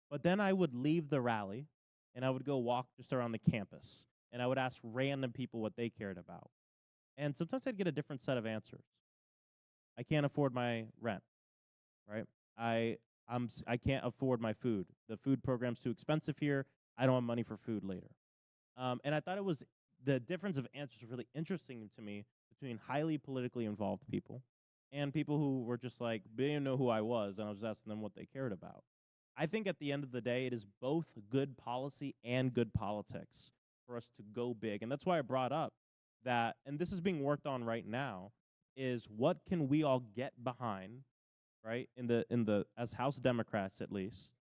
But then I would leave the rally, and I would go walk just around the campus, and I would ask random people what they cared about. And sometimes I'd get a different set of answers. I can't afford my rent, right? I can't afford my food. The food program's too expensive here. I don't have money for food later. And I thought the difference of answers was really interesting to me between highly politically involved people and people who were just like, they didn't know who I was, and I was asking them what they cared about. I think at the end of the day, it is both good policy and good politics for us to go big. And that's why I brought up that, and this is being worked on right now, is what can we all get behind, right, as House Democrats at least,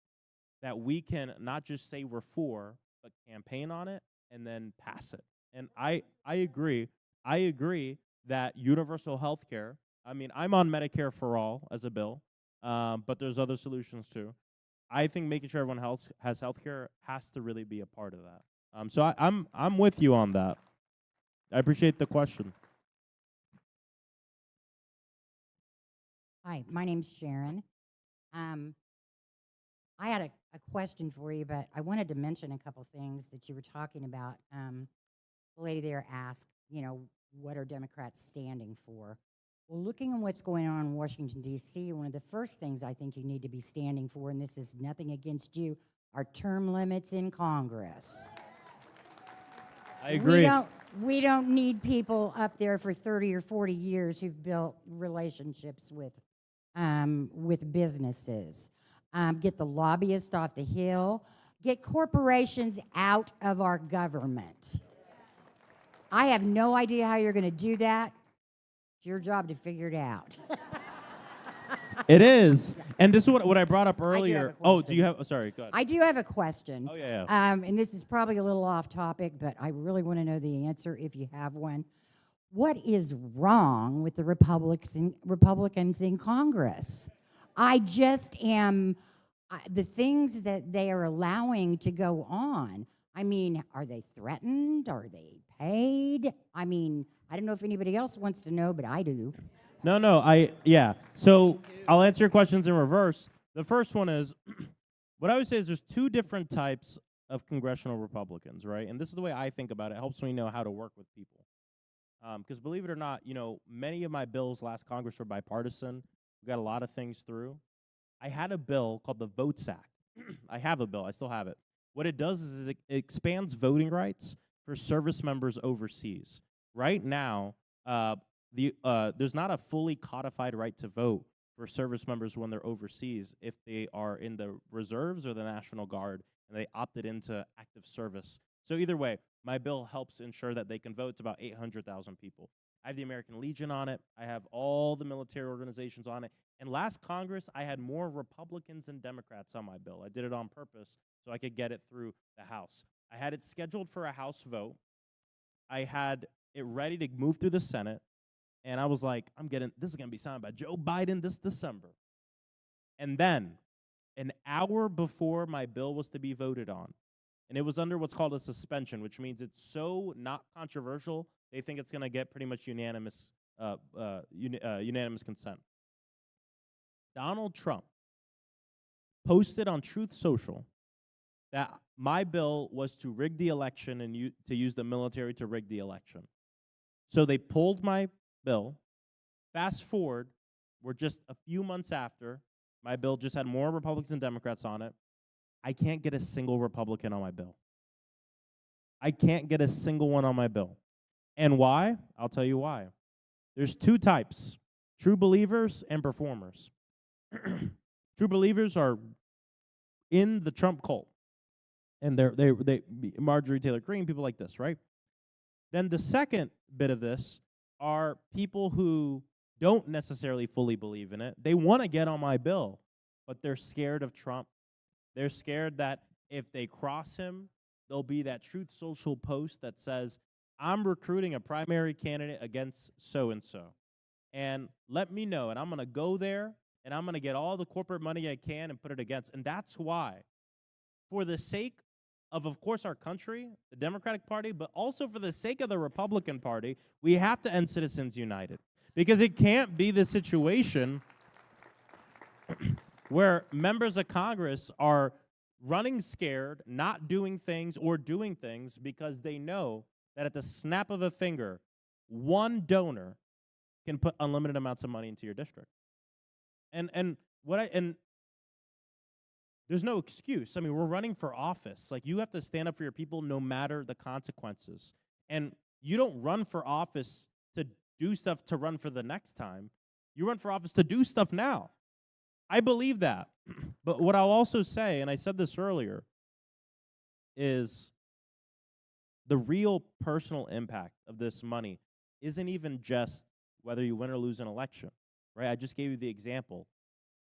that we can not just say we're for, but campaign on it and then pass it. And I agree that universal health care, I mean, I'm on Medicare for all as a bill, but there's other solutions too. I think making sure everyone has health care has to really be a part of that. So I'm with you on that. I appreciate the question. Hi, my name's Sharon. Um, I had a question for you, but I wanted to mention a couple things that you were talking about. The lady there asked, what are Democrats standing for? Well, looking at what's going on in Washington, D.C., one of the first things I think you need to be standing for, and this is nothing against you, are term limits in Congress. I agree. We don't need people up there for 30 or 40 years who've built relationships with businesses. Get the lobbyists off the hill. Get corporations out of our government. I have no idea how you're going to do that. It's your job to figure it out. It is. And this is what I brought up earlier. Oh, do you have, sorry, go ahead. I do have a question. Oh, yeah. And this is probably a little off topic, but I really want to know the answer if you have one. What is wrong with the Republicans in Congress? I just am, the things that they are allowing to go on, I mean, are they threatened? Are they paid? I mean, I don't know if anybody else wants to know, but I do. No, yeah. So I'll answer your questions in reverse. The first one is, what I would say is there's two different types of congressional Republicans, right? And this is the way I think about it. It helps me know how to work with people. Because believe it or not, many of my bills last Congress were bipartisan. We got a lot of things through. I had a bill called the Votes Act. I have a bill. I still have it. What it does is it expands voting rights for service members overseas. Right now, there's not a fully codified right to vote for service members when they're overseas if they are in the reserves or the National Guard and they opted into active service. So either way, my bill helps ensure that they can vote. It's about 800,000 people. I have the American Legion on it. I have all the military organizations on it. And last Congress, I had more Republicans than Democrats on my bill. I did it on purpose so I could get it through the House. I had it scheduled for a House vote. I had it ready to move through the Senate. And I was like, this is going to be signed by Joe Biden this December. And then, an hour before my bill was to be voted on, and it was under what's called a suspension, which means it's so not controversial, they think it's going to get pretty much unanimous consent. Donald Trump posted on Truth Social that my bill was to rig the election and to use the military to rig the election. So they pulled my bill. Fast forward, we're just a few months after. My bill just had more Republicans than Democrats on it. I can't get a single Republican on my bill. I can't get a single one on my bill. And why? I'll tell you why. There's two types, true believers and performers. True believers are in the Trump cult. And they Marjorie Taylor Greene, people like this, right? Then the second bit of this are people who don't necessarily fully believe in it. They want to get on my bill, but they're scared of Trump. They're scared that if they cross him, there'll be that Truth Social post that says, I'm recruiting a primary candidate against so-and-so. And let me know, and I'm going to go there, and I'm going to get all the corporate money I can and put it against. And that's why, for the sake of course, our country, the Democratic Party, but also for the sake of the Republican Party, we have to end Citizens United. Because it can't be the situation where members of Congress are running scared, not doing things or doing things because they know that at the snap of a finger, one donor can put unlimited amounts of money into your district. And there's no excuse. I mean, we're running for office. Like, you have to stand up for your people no matter the consequences. And you don't run for office to do stuff to run for the next time. You run for office to do stuff now. I believe that. But what I'll also say, and I said this earlier, is the real personal impact of this money isn't even just whether you win or lose an election, right? I just gave you the example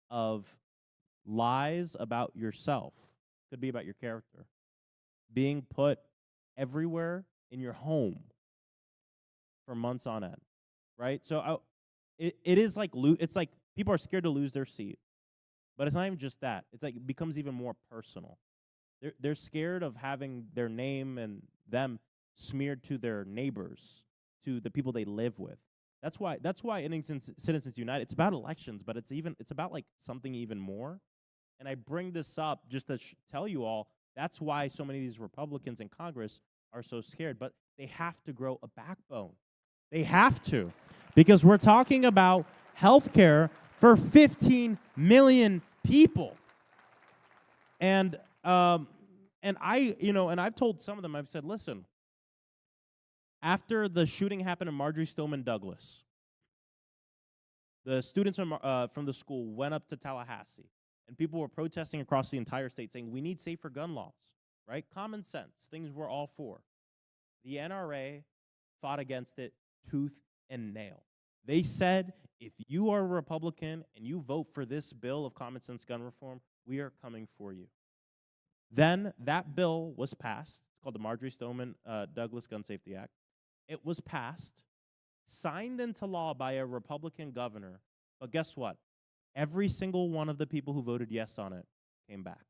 of lies about yourself, could be about your character, being put everywhere in your home for months on end, right? So it is like, it's like people are scared to lose their seat, but it's not even just that. It's like it becomes even more personal. They're scared of having their name and them smeared to their neighbors, to the people they live with. That's why Indian Citizens United, it's about elections, but it's about like something even more. And I bring this up just to tell you all, that's why so many of these Republicans in Congress are so scared, but they have to grow a backbone. They have to, because we're talking about health care for 15 million people. And I've told some of them, I've said, listen, after the shooting happened in Marjorie Stoneman Douglas, the students from the school went up to Tallahassee, and people were protesting across the entire state saying, we need safer gun laws, right? Common sense, things we're all for. The NRA fought against it tooth and nail. They said, if you are a Republican and you vote for this bill of common sense gun reform, we are coming for you. Then that bill was passed. It's called the Marjorie Stoneman Douglas Gun Safety Act. It was passed, signed into law by a Republican governor, but guess what? Every single one of the people who voted yes on it came back.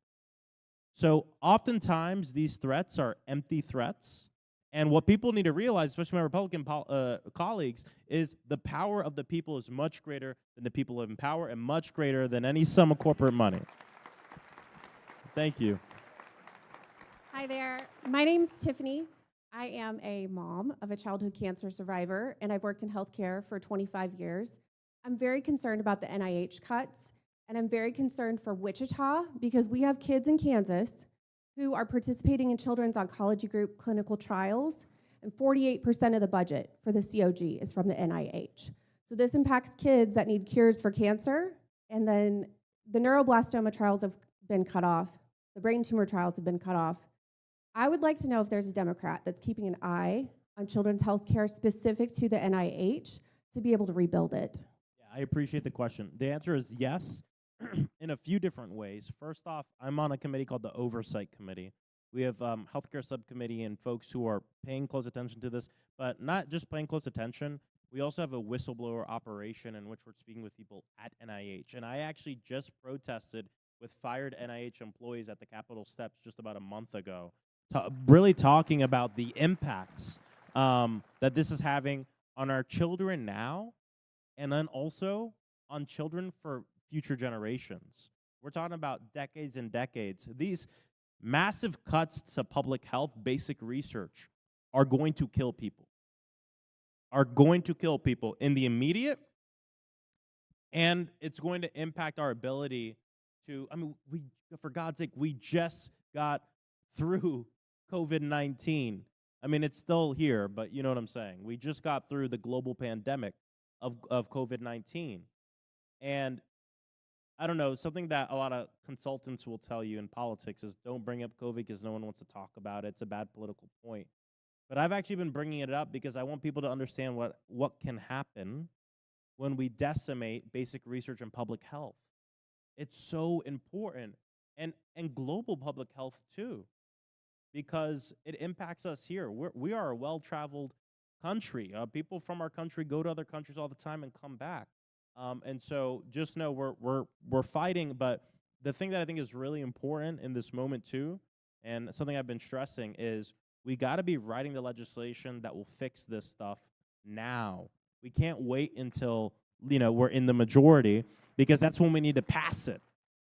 So oftentimes these threats are empty threats. And what people need to realize, especially my Republican colleagues, is the power of the people is much greater than the people in power and much greater than any sum of corporate money. Thank you. Hi there. My name's Tiffany. I am a mom of a childhood cancer survivor, and I've worked in healthcare for 25 years. I'm very concerned about the NIH cuts, and I'm very concerned for Wichita because we have kids in Kansas who are participating in children's oncology group clinical trials, and 48% of the budget for the COG is from the NIH. So this impacts kids that need cures for cancer, and then the neuroblastoma trials have been cut off. The brain tumor trials have been cut off. I would like to know if there's a Democrat that's keeping an eye on children's health care specific to the NIH to be able to rebuild it. Yeah, I appreciate the question. The answer is yes, in a few different ways. First off, I'm on a committee called the Oversight Committee. We have healthcare subcommittee and folks who are paying close attention to this, but not just paying close attention. We also have a whistleblower operation in which we're speaking with people at NIH. And I actually just protested with fired NIH employees at the Capitol steps just about a month ago, really talking about the impacts that this is having on our children now, and then also on children for future generations. We're talking about decades and decades. These massive cuts to public health, basic research, are going to kill people. Are going to kill people in the immediate, and it's going to impact our ability to, for God's sake, we just got through COVID-19. It's still here, but you know what I'm saying. We just got through the global pandemic of COVID-19. And I don't know, something that a lot of consultants will tell you in politics is don't bring up COVID because no one wants to talk about it. It's a bad political point. But I've actually been bringing it up because I want people to understand what can happen when we decimate basic research in public health. It's so important. And global public health too, because it impacts us here. We are a well-traveled country. People from our country go to other countries all the time and come back. And so just know we're fighting, but the thing that I think is really important in this moment too, and something I've been stressing, is we got to be writing the legislation that will fix this stuff now. We can't wait until we're in the majority, because that's when we need to pass it.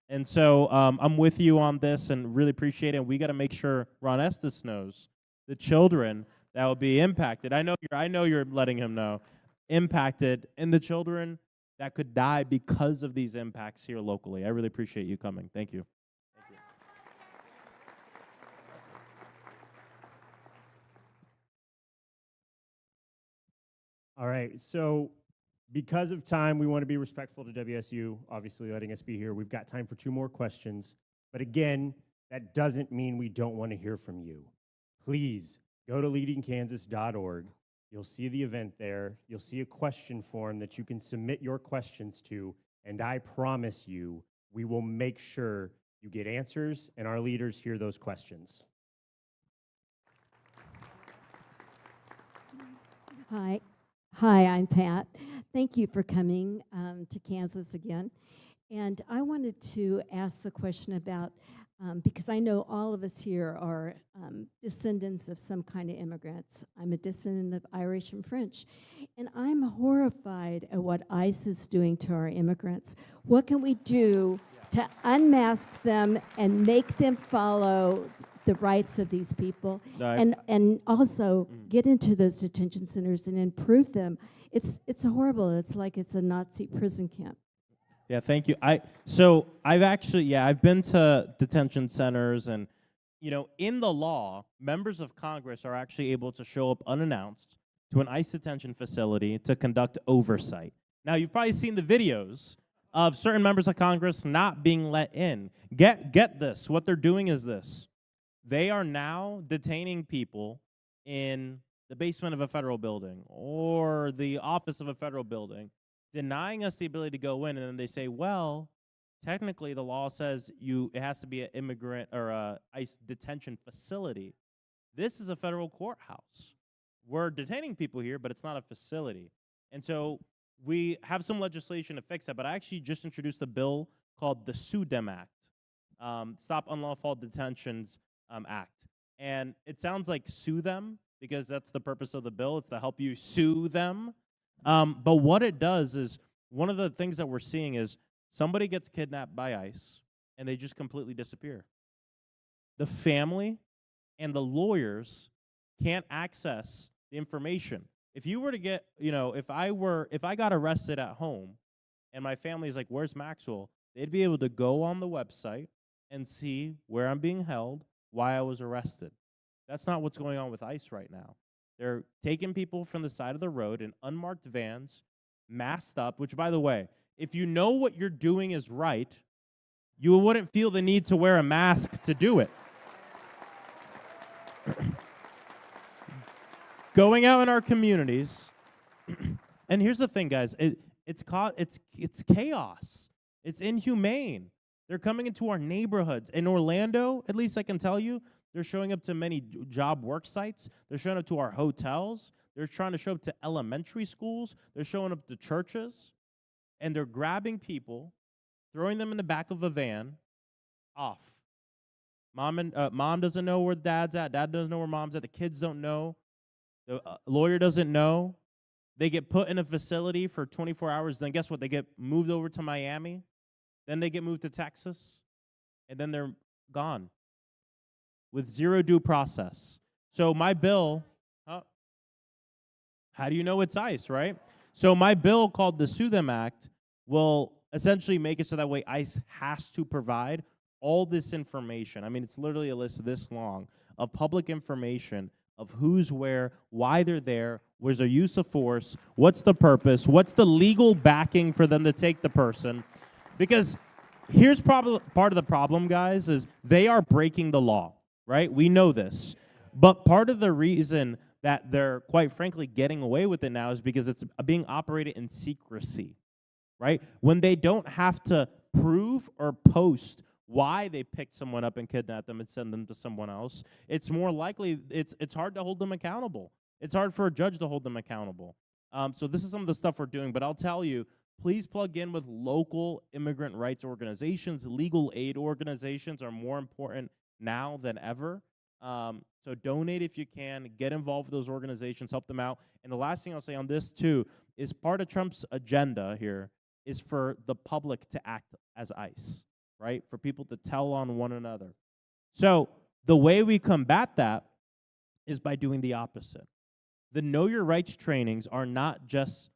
And so I'm with you on this and really appreciate it. We got to make sure Ron Estes knows the children that will be impacted. I know you're letting him know, impacted, and the children that could die because of these impacts here locally. I really appreciate you coming. Thank you. All right, so because of time, we want to be respectful to WSU, obviously letting us be here. We've got time for 2 more questions. But again, that doesn't mean we don't want to hear from you. Please go to leadingkansas.org. You'll see the event there. You'll see a question form that you can submit your questions to, and I promise you, we will make sure you get answers and our leaders hear those questions. Hi, I'm Pat. Thank you for coming to Kansas again. And I wanted to ask the question about, because I know all of us here are descendants of some kind of immigrants. I'm a descendant of Irish and French. And I'm horrified at what ICE is doing to our immigrants. What can we do to unmask them and make them follow the rights of these people? And also get into those detention centers and improve them. It's horrible. It's like it's a Nazi prison camp. Yeah, thank you. I've been to detention centers, and in the law, members of Congress are actually able to show up unannounced to an ICE detention facility to conduct oversight. Now, you've probably seen the videos of certain members of Congress not being let in. Get this. What they're doing is this. They are now detaining people in the basement of a federal building or the office of a federal building, denying us the ability to go in, and then they say, well, technically the law says it has to be an immigrant or a ICE detention facility. This is a federal courthouse. We're detaining people here, but it's not a facility. And so we have some legislation to fix that, but I actually just introduced a bill called the Sue Dem Act, Stop Unlawful Detentions Act. And it sounds like sue them because that's the purpose of the bill. It's to help you sue them. But what it does is, one of the things that we're seeing is somebody gets kidnapped by ICE and they just completely disappear. The family and the lawyers can't access the information. If you were to get, if I got arrested at home and my family's like, where's Maxwell? They'd be able to go on the website and see where I'm being held, why I was arrested. That's not what's going on with ICE right now. They're taking people from the side of the road in unmarked vans, masked up, which, by the way, if you know what you're doing is right, you wouldn't feel the need to wear a mask to do it. Going out in our communities, and here's the thing, guys, it's chaos. It's inhumane. They're coming into our neighborhoods. In Orlando, at least I can tell you, they're showing up to many job work sites. They're showing up to our hotels. They're trying to show up to elementary schools. They're showing up to churches. And they're grabbing people, throwing them in the back of a van, off. Mom doesn't know where dad's at. Dad doesn't know where mom's at. The kids don't know. The lawyer doesn't know. They get put in a facility for 24 hours. Then guess what? They get moved over to Miami. Then they get moved to Texas. And then they're gone with zero due process. So my bill, how do you know it's ICE, right? So my bill called the Sue Them Act will essentially make it so that way ICE has to provide all this information. I mean, it's literally a list this long of public information of who's where, why they're there, where's their use of force, what's the purpose, what's the legal backing for them to take the person. Because here's probably part of the problem, guys, is they are breaking the law, right? We know this. But part of the reason that they're, quite frankly, getting away with it now is because it's being operated in secrecy, right? When they don't have to prove or post why they picked someone up and kidnapped them and send them to someone else, it's more likely, it's hard to hold them accountable. It's hard for a judge to hold them accountable. So this is some of the stuff we're doing, but I'll tell you, please plug in with local immigrant rights organizations. Legal aid organizations are more important now than ever. So donate if you can, get involved with those organizations, help them out. And the last thing I'll say on this too is part of Trump's agenda here is for the public to act as ICE, right? For people to tell on one another. So the way we combat that is by doing the opposite. The Know Your Rights trainings are not just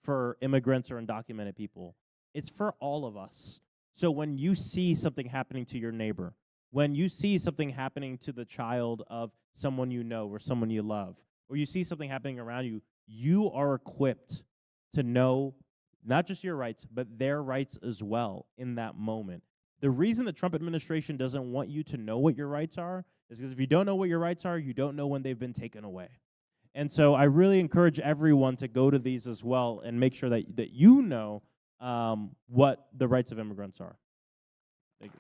for immigrants or undocumented people. It's for all of us. So when you see something happening to your neighbor, when you see something happening to the child of someone you know or someone you love, or you see something happening around you, you are equipped to know not just your rights, but their rights as well in that moment. The reason the Trump administration doesn't want you to know what your rights are is because if you don't know what your rights are, you don't know when they've been taken away. And so I really encourage everyone to go to these as well and make sure that you know what the rights of immigrants are. Thank you.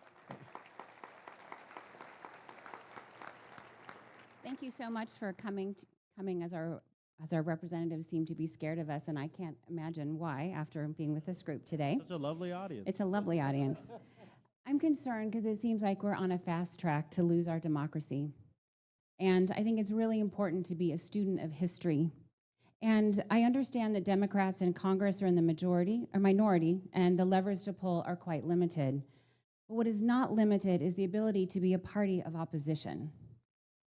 Thank you so much for coming as our representatives seem to be scared of us, and I can't imagine why after being with this group today. Such a lovely audience. It's a lovely audience. I'm concerned because it seems like we're on a fast track to lose our democracy. And I think it's really important to be a student of history And I understand that Democrats in Congress are in the majority or minority, and the levers to pull are quite limited. But what is not limited is the ability to be a party of opposition.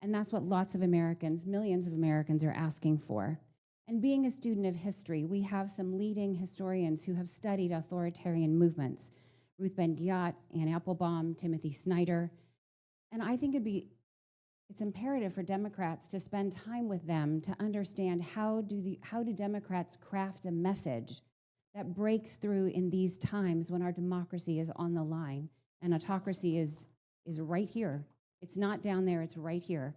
And that's what lots of Americans, millions of Americans, are asking for. And being a student of history, we have some leading historians who have studied authoritarian movements. Ruth Ben-Ghiat, Ann Applebaum, Timothy Snyder. And I think it's imperative for Democrats to spend time with them to understand how do Democrats craft a message that breaks through in these times when our democracy is on the line and autocracy is right here. It's not down there, it's right here.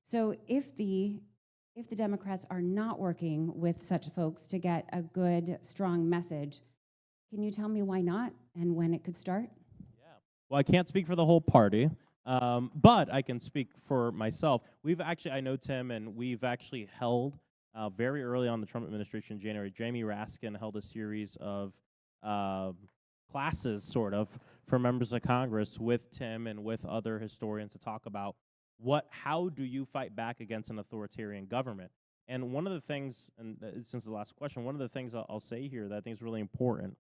So if the Democrats are not working with such folks to get a good, strong message, can you tell me why not and when it could start? Well, I can't speak for the whole party. But I can speak for myself. I know Tim, and we've actually held very early on in the Trump administration in January, Jamie Raskin held a series of classes, sort of, for members of Congress with Tim and with other historians to talk about how do you fight back against an authoritarian government? And one of the things, and since the last question, one of the things I'll say here that I think is really important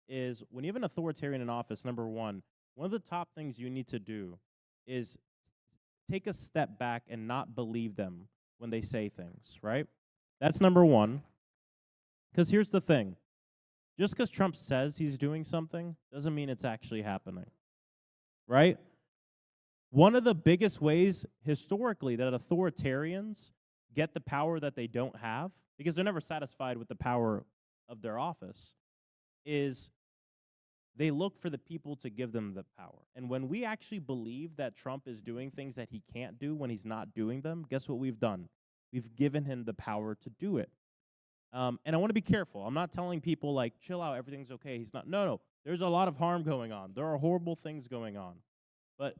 is when you have an authoritarian in office, number one of the top things you need to do is take a step back and not believe them when they say things, right? That's number one. Because here's the thing. Just because Trump says he's doing something doesn't mean it's actually happening, right? One of the biggest ways historically that authoritarians get the power that they don't have, because they're never satisfied with the power of their office, is they look for the people to give them the power. And when we actually believe that Trump is doing things that he can't do when he's not doing them, guess what we've done? We've given him the power to do it. And I want to be careful. I'm not telling people, like, chill out, everything's okay. He's not. No. There's a lot of harm going on. There are horrible things going on. But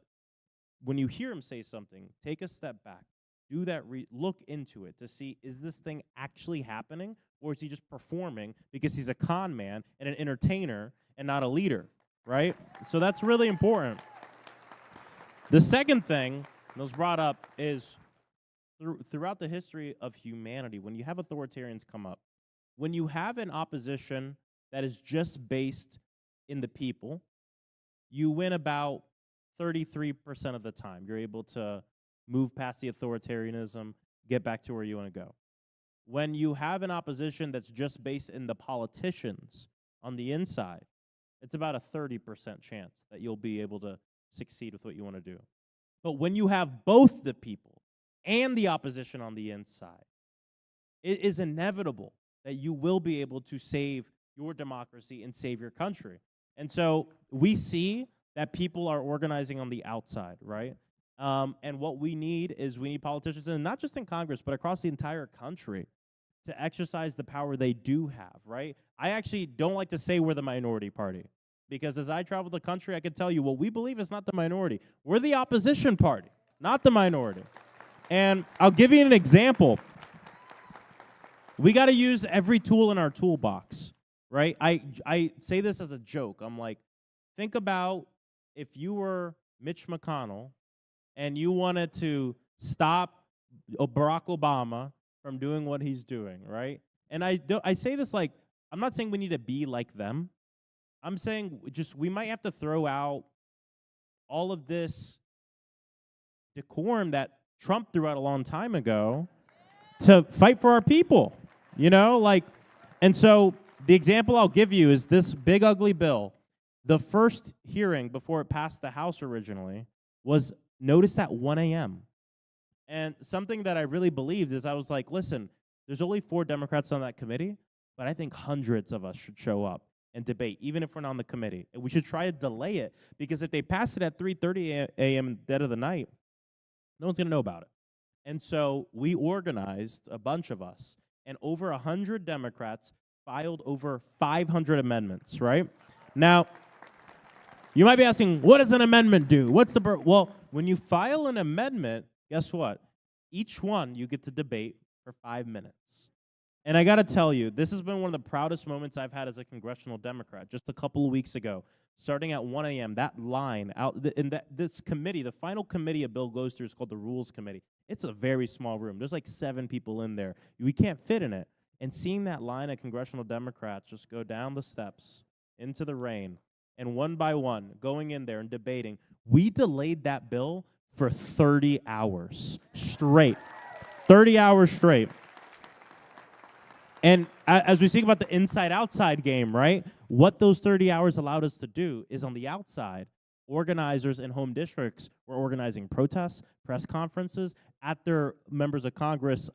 when you hear him say something, take a step back. Do that, look into it to see, is this thing actually happening, or is he just performing because he's a con man and an entertainer and not a leader, right? So that's really important. The second thing that was brought up is throughout the history of humanity, when you have authoritarians come up, when you have an opposition that is just based in the people, you win about 33% of the time. You're able to move past the authoritarianism, get back to where you want to go. When you have an opposition that's just based in the politicians on the inside, it's about a 30% chance that you'll be able to succeed with what you want to do. But when you have both the people and the opposition on the inside, it is inevitable that you will be able to save your democracy and save your country. And so we see that people are organizing on the outside, right? And what we need politicians, and not just in Congress, but across the entire country, to exercise the power they do have, right? I actually don't like to say we're the minority party, because as I travel the country, I can tell you what we believe is not the minority. We're the opposition party, not the minority. And I'll give you an example. We got to use every tool in our toolbox, right? I say this as a joke. I'm like, think about if you were Mitch McConnell and you wanted to stop Barack Obama from doing what he's doing, right? And I say this like, I'm not saying we need to be like them. I'm saying just we might have to throw out all of this decorum that Trump threw out a long time ago to fight for our people, you know? Like, and so the example I'll give you is this big ugly bill. The first hearing before it passed the House originally was noticed at 1 a.m. And something that I really believed is I was like, listen, there's only 4 Democrats on that committee, but I think hundreds of us should show up and debate, even if we're not on the committee. And we should try to delay it, because if they pass it at 3:30 a.m. dead of the night, no one's going to know about it. And so we organized, a bunch of us, and over 100 Democrats filed over 500 amendments, right? Now, you might be asking, what does an amendment do? Well, when you file an amendment, guess what? Each one you get to debate for 5 minutes. And I got to tell you, this has been one of the proudest moments I've had as a congressional Democrat. Just a couple of weeks ago, starting at 1 a.m., that line out in this committee, the final committee a bill goes through is called the Rules Committee. It's a very small room. There's like 7 people in there. We can't fit in it. and seeing that line of congressional Democrats just go down the steps into the rain, and one by one going in there and debating, we delayed that bill for 30 hours straight. 30 hours straight. And as we think about the inside-outside game, right, what those 30 hours allowed us to do is on the outside, organizers in home districts were organizing protests, press conferences at their members of Congress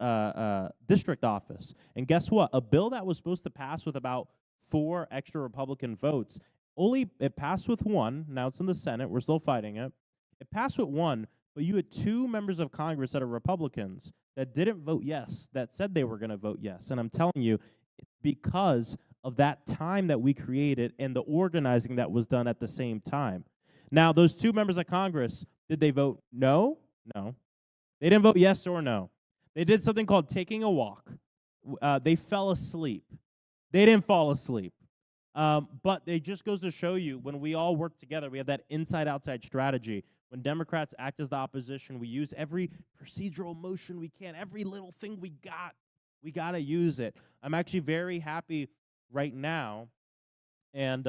district office. And guess what? A bill that was supposed to pass with about 4 extra Republican votes, it passed with 1. Now it's in the Senate. We're still fighting it. It passed with 1, but you had 2 members of Congress that are Republicans that didn't vote yes, that said they were going to vote yes. And I'm telling you, it's because of that time that we created and the organizing that was done at the same time. Now, those 2 members of Congress, did they vote no? No. They didn't vote yes or no. They did something called taking a walk. They fell asleep. They didn't fall asleep. But it just goes to show you, when we all work together, we have that inside-outside strategy. When Democrats act as the opposition, we use every procedural motion we can, every little thing we got. We got to use it. I'm actually very happy right now, and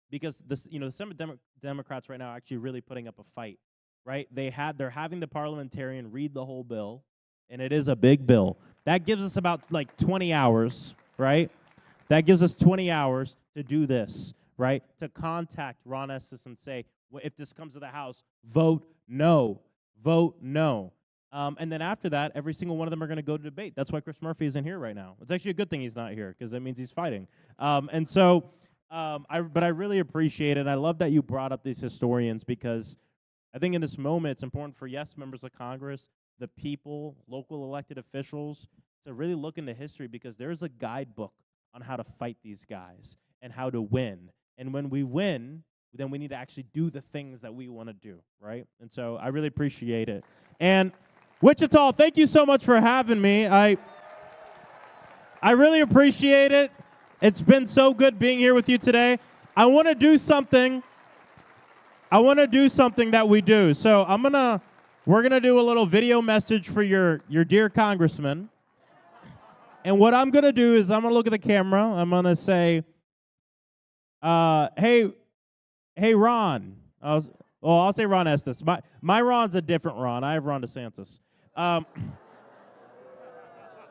because the Senate Democrats right now are actually really putting up a fight, right? They're having the parliamentarian read the whole bill, and it is a big bill. That gives us about like 20 hours, right? That gives us 20 hours to do this, right? To contact Ron Estes and say, if this comes to the House, vote no. Vote no. And then after that, every single one of them are going to go to debate. That's why Chris Murphy isn't here right now. It's actually a good thing he's not here, because that means he's fighting. But I really appreciate it. I love that you brought up these historians, because I think in this moment it's important for, yes, members of Congress, the people, local elected officials, to really look into history, because there's a guidebook on how to fight these guys and how to win. And when we win, then we need to actually do the things that we want to do, right? And so I really appreciate it. And Wichita, thank you so much for having me. I really appreciate it. It's been so good being here with you today. I want to do something. That we do. So we're gonna do a little video message for your dear congressman. And what I'm gonna do is I'm gonna look at the camera. I'm gonna say, Hey, Ron. I'll say Ron Estes. My Ron's a different Ron. I have Ron DeSantis.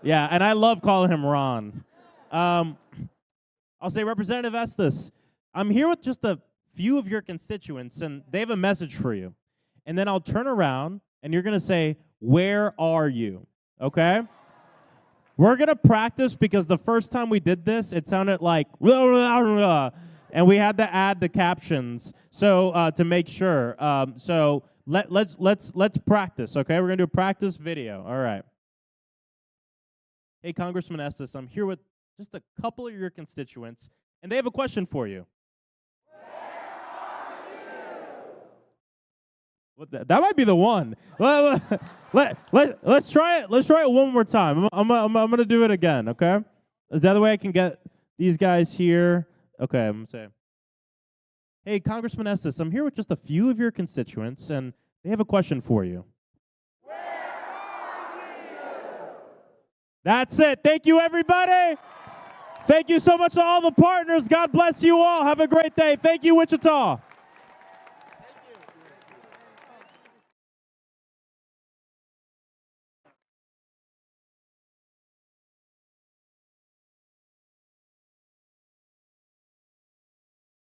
Yeah, and I love calling him Ron. I'll say, Representative Estes, I'm here with just a few of your constituents, and they have a message for you. And then I'll turn around, and you're going to say, where are you? Okay? We're going to practice, because the first time we did this, it sounded like, and we had to add the captions to make sure. So let's practice, okay? We're going to do a practice video. All right. Hey, Congressman Estes, I'm here with just a couple of your constituents, and they have a question for you. That might be the one. Let's try it. Let's try it one more time. I'm gonna do it again. Okay? Is that the way I can get these guys here? Okay. I'm gonna say, hey, Congressman Estes, I'm here with just a few of your constituents, and they have a question for you. Where are you? That's it. Thank you, everybody. Thank you so much to all the partners. God bless you all. Have a great day. Thank you, Wichita.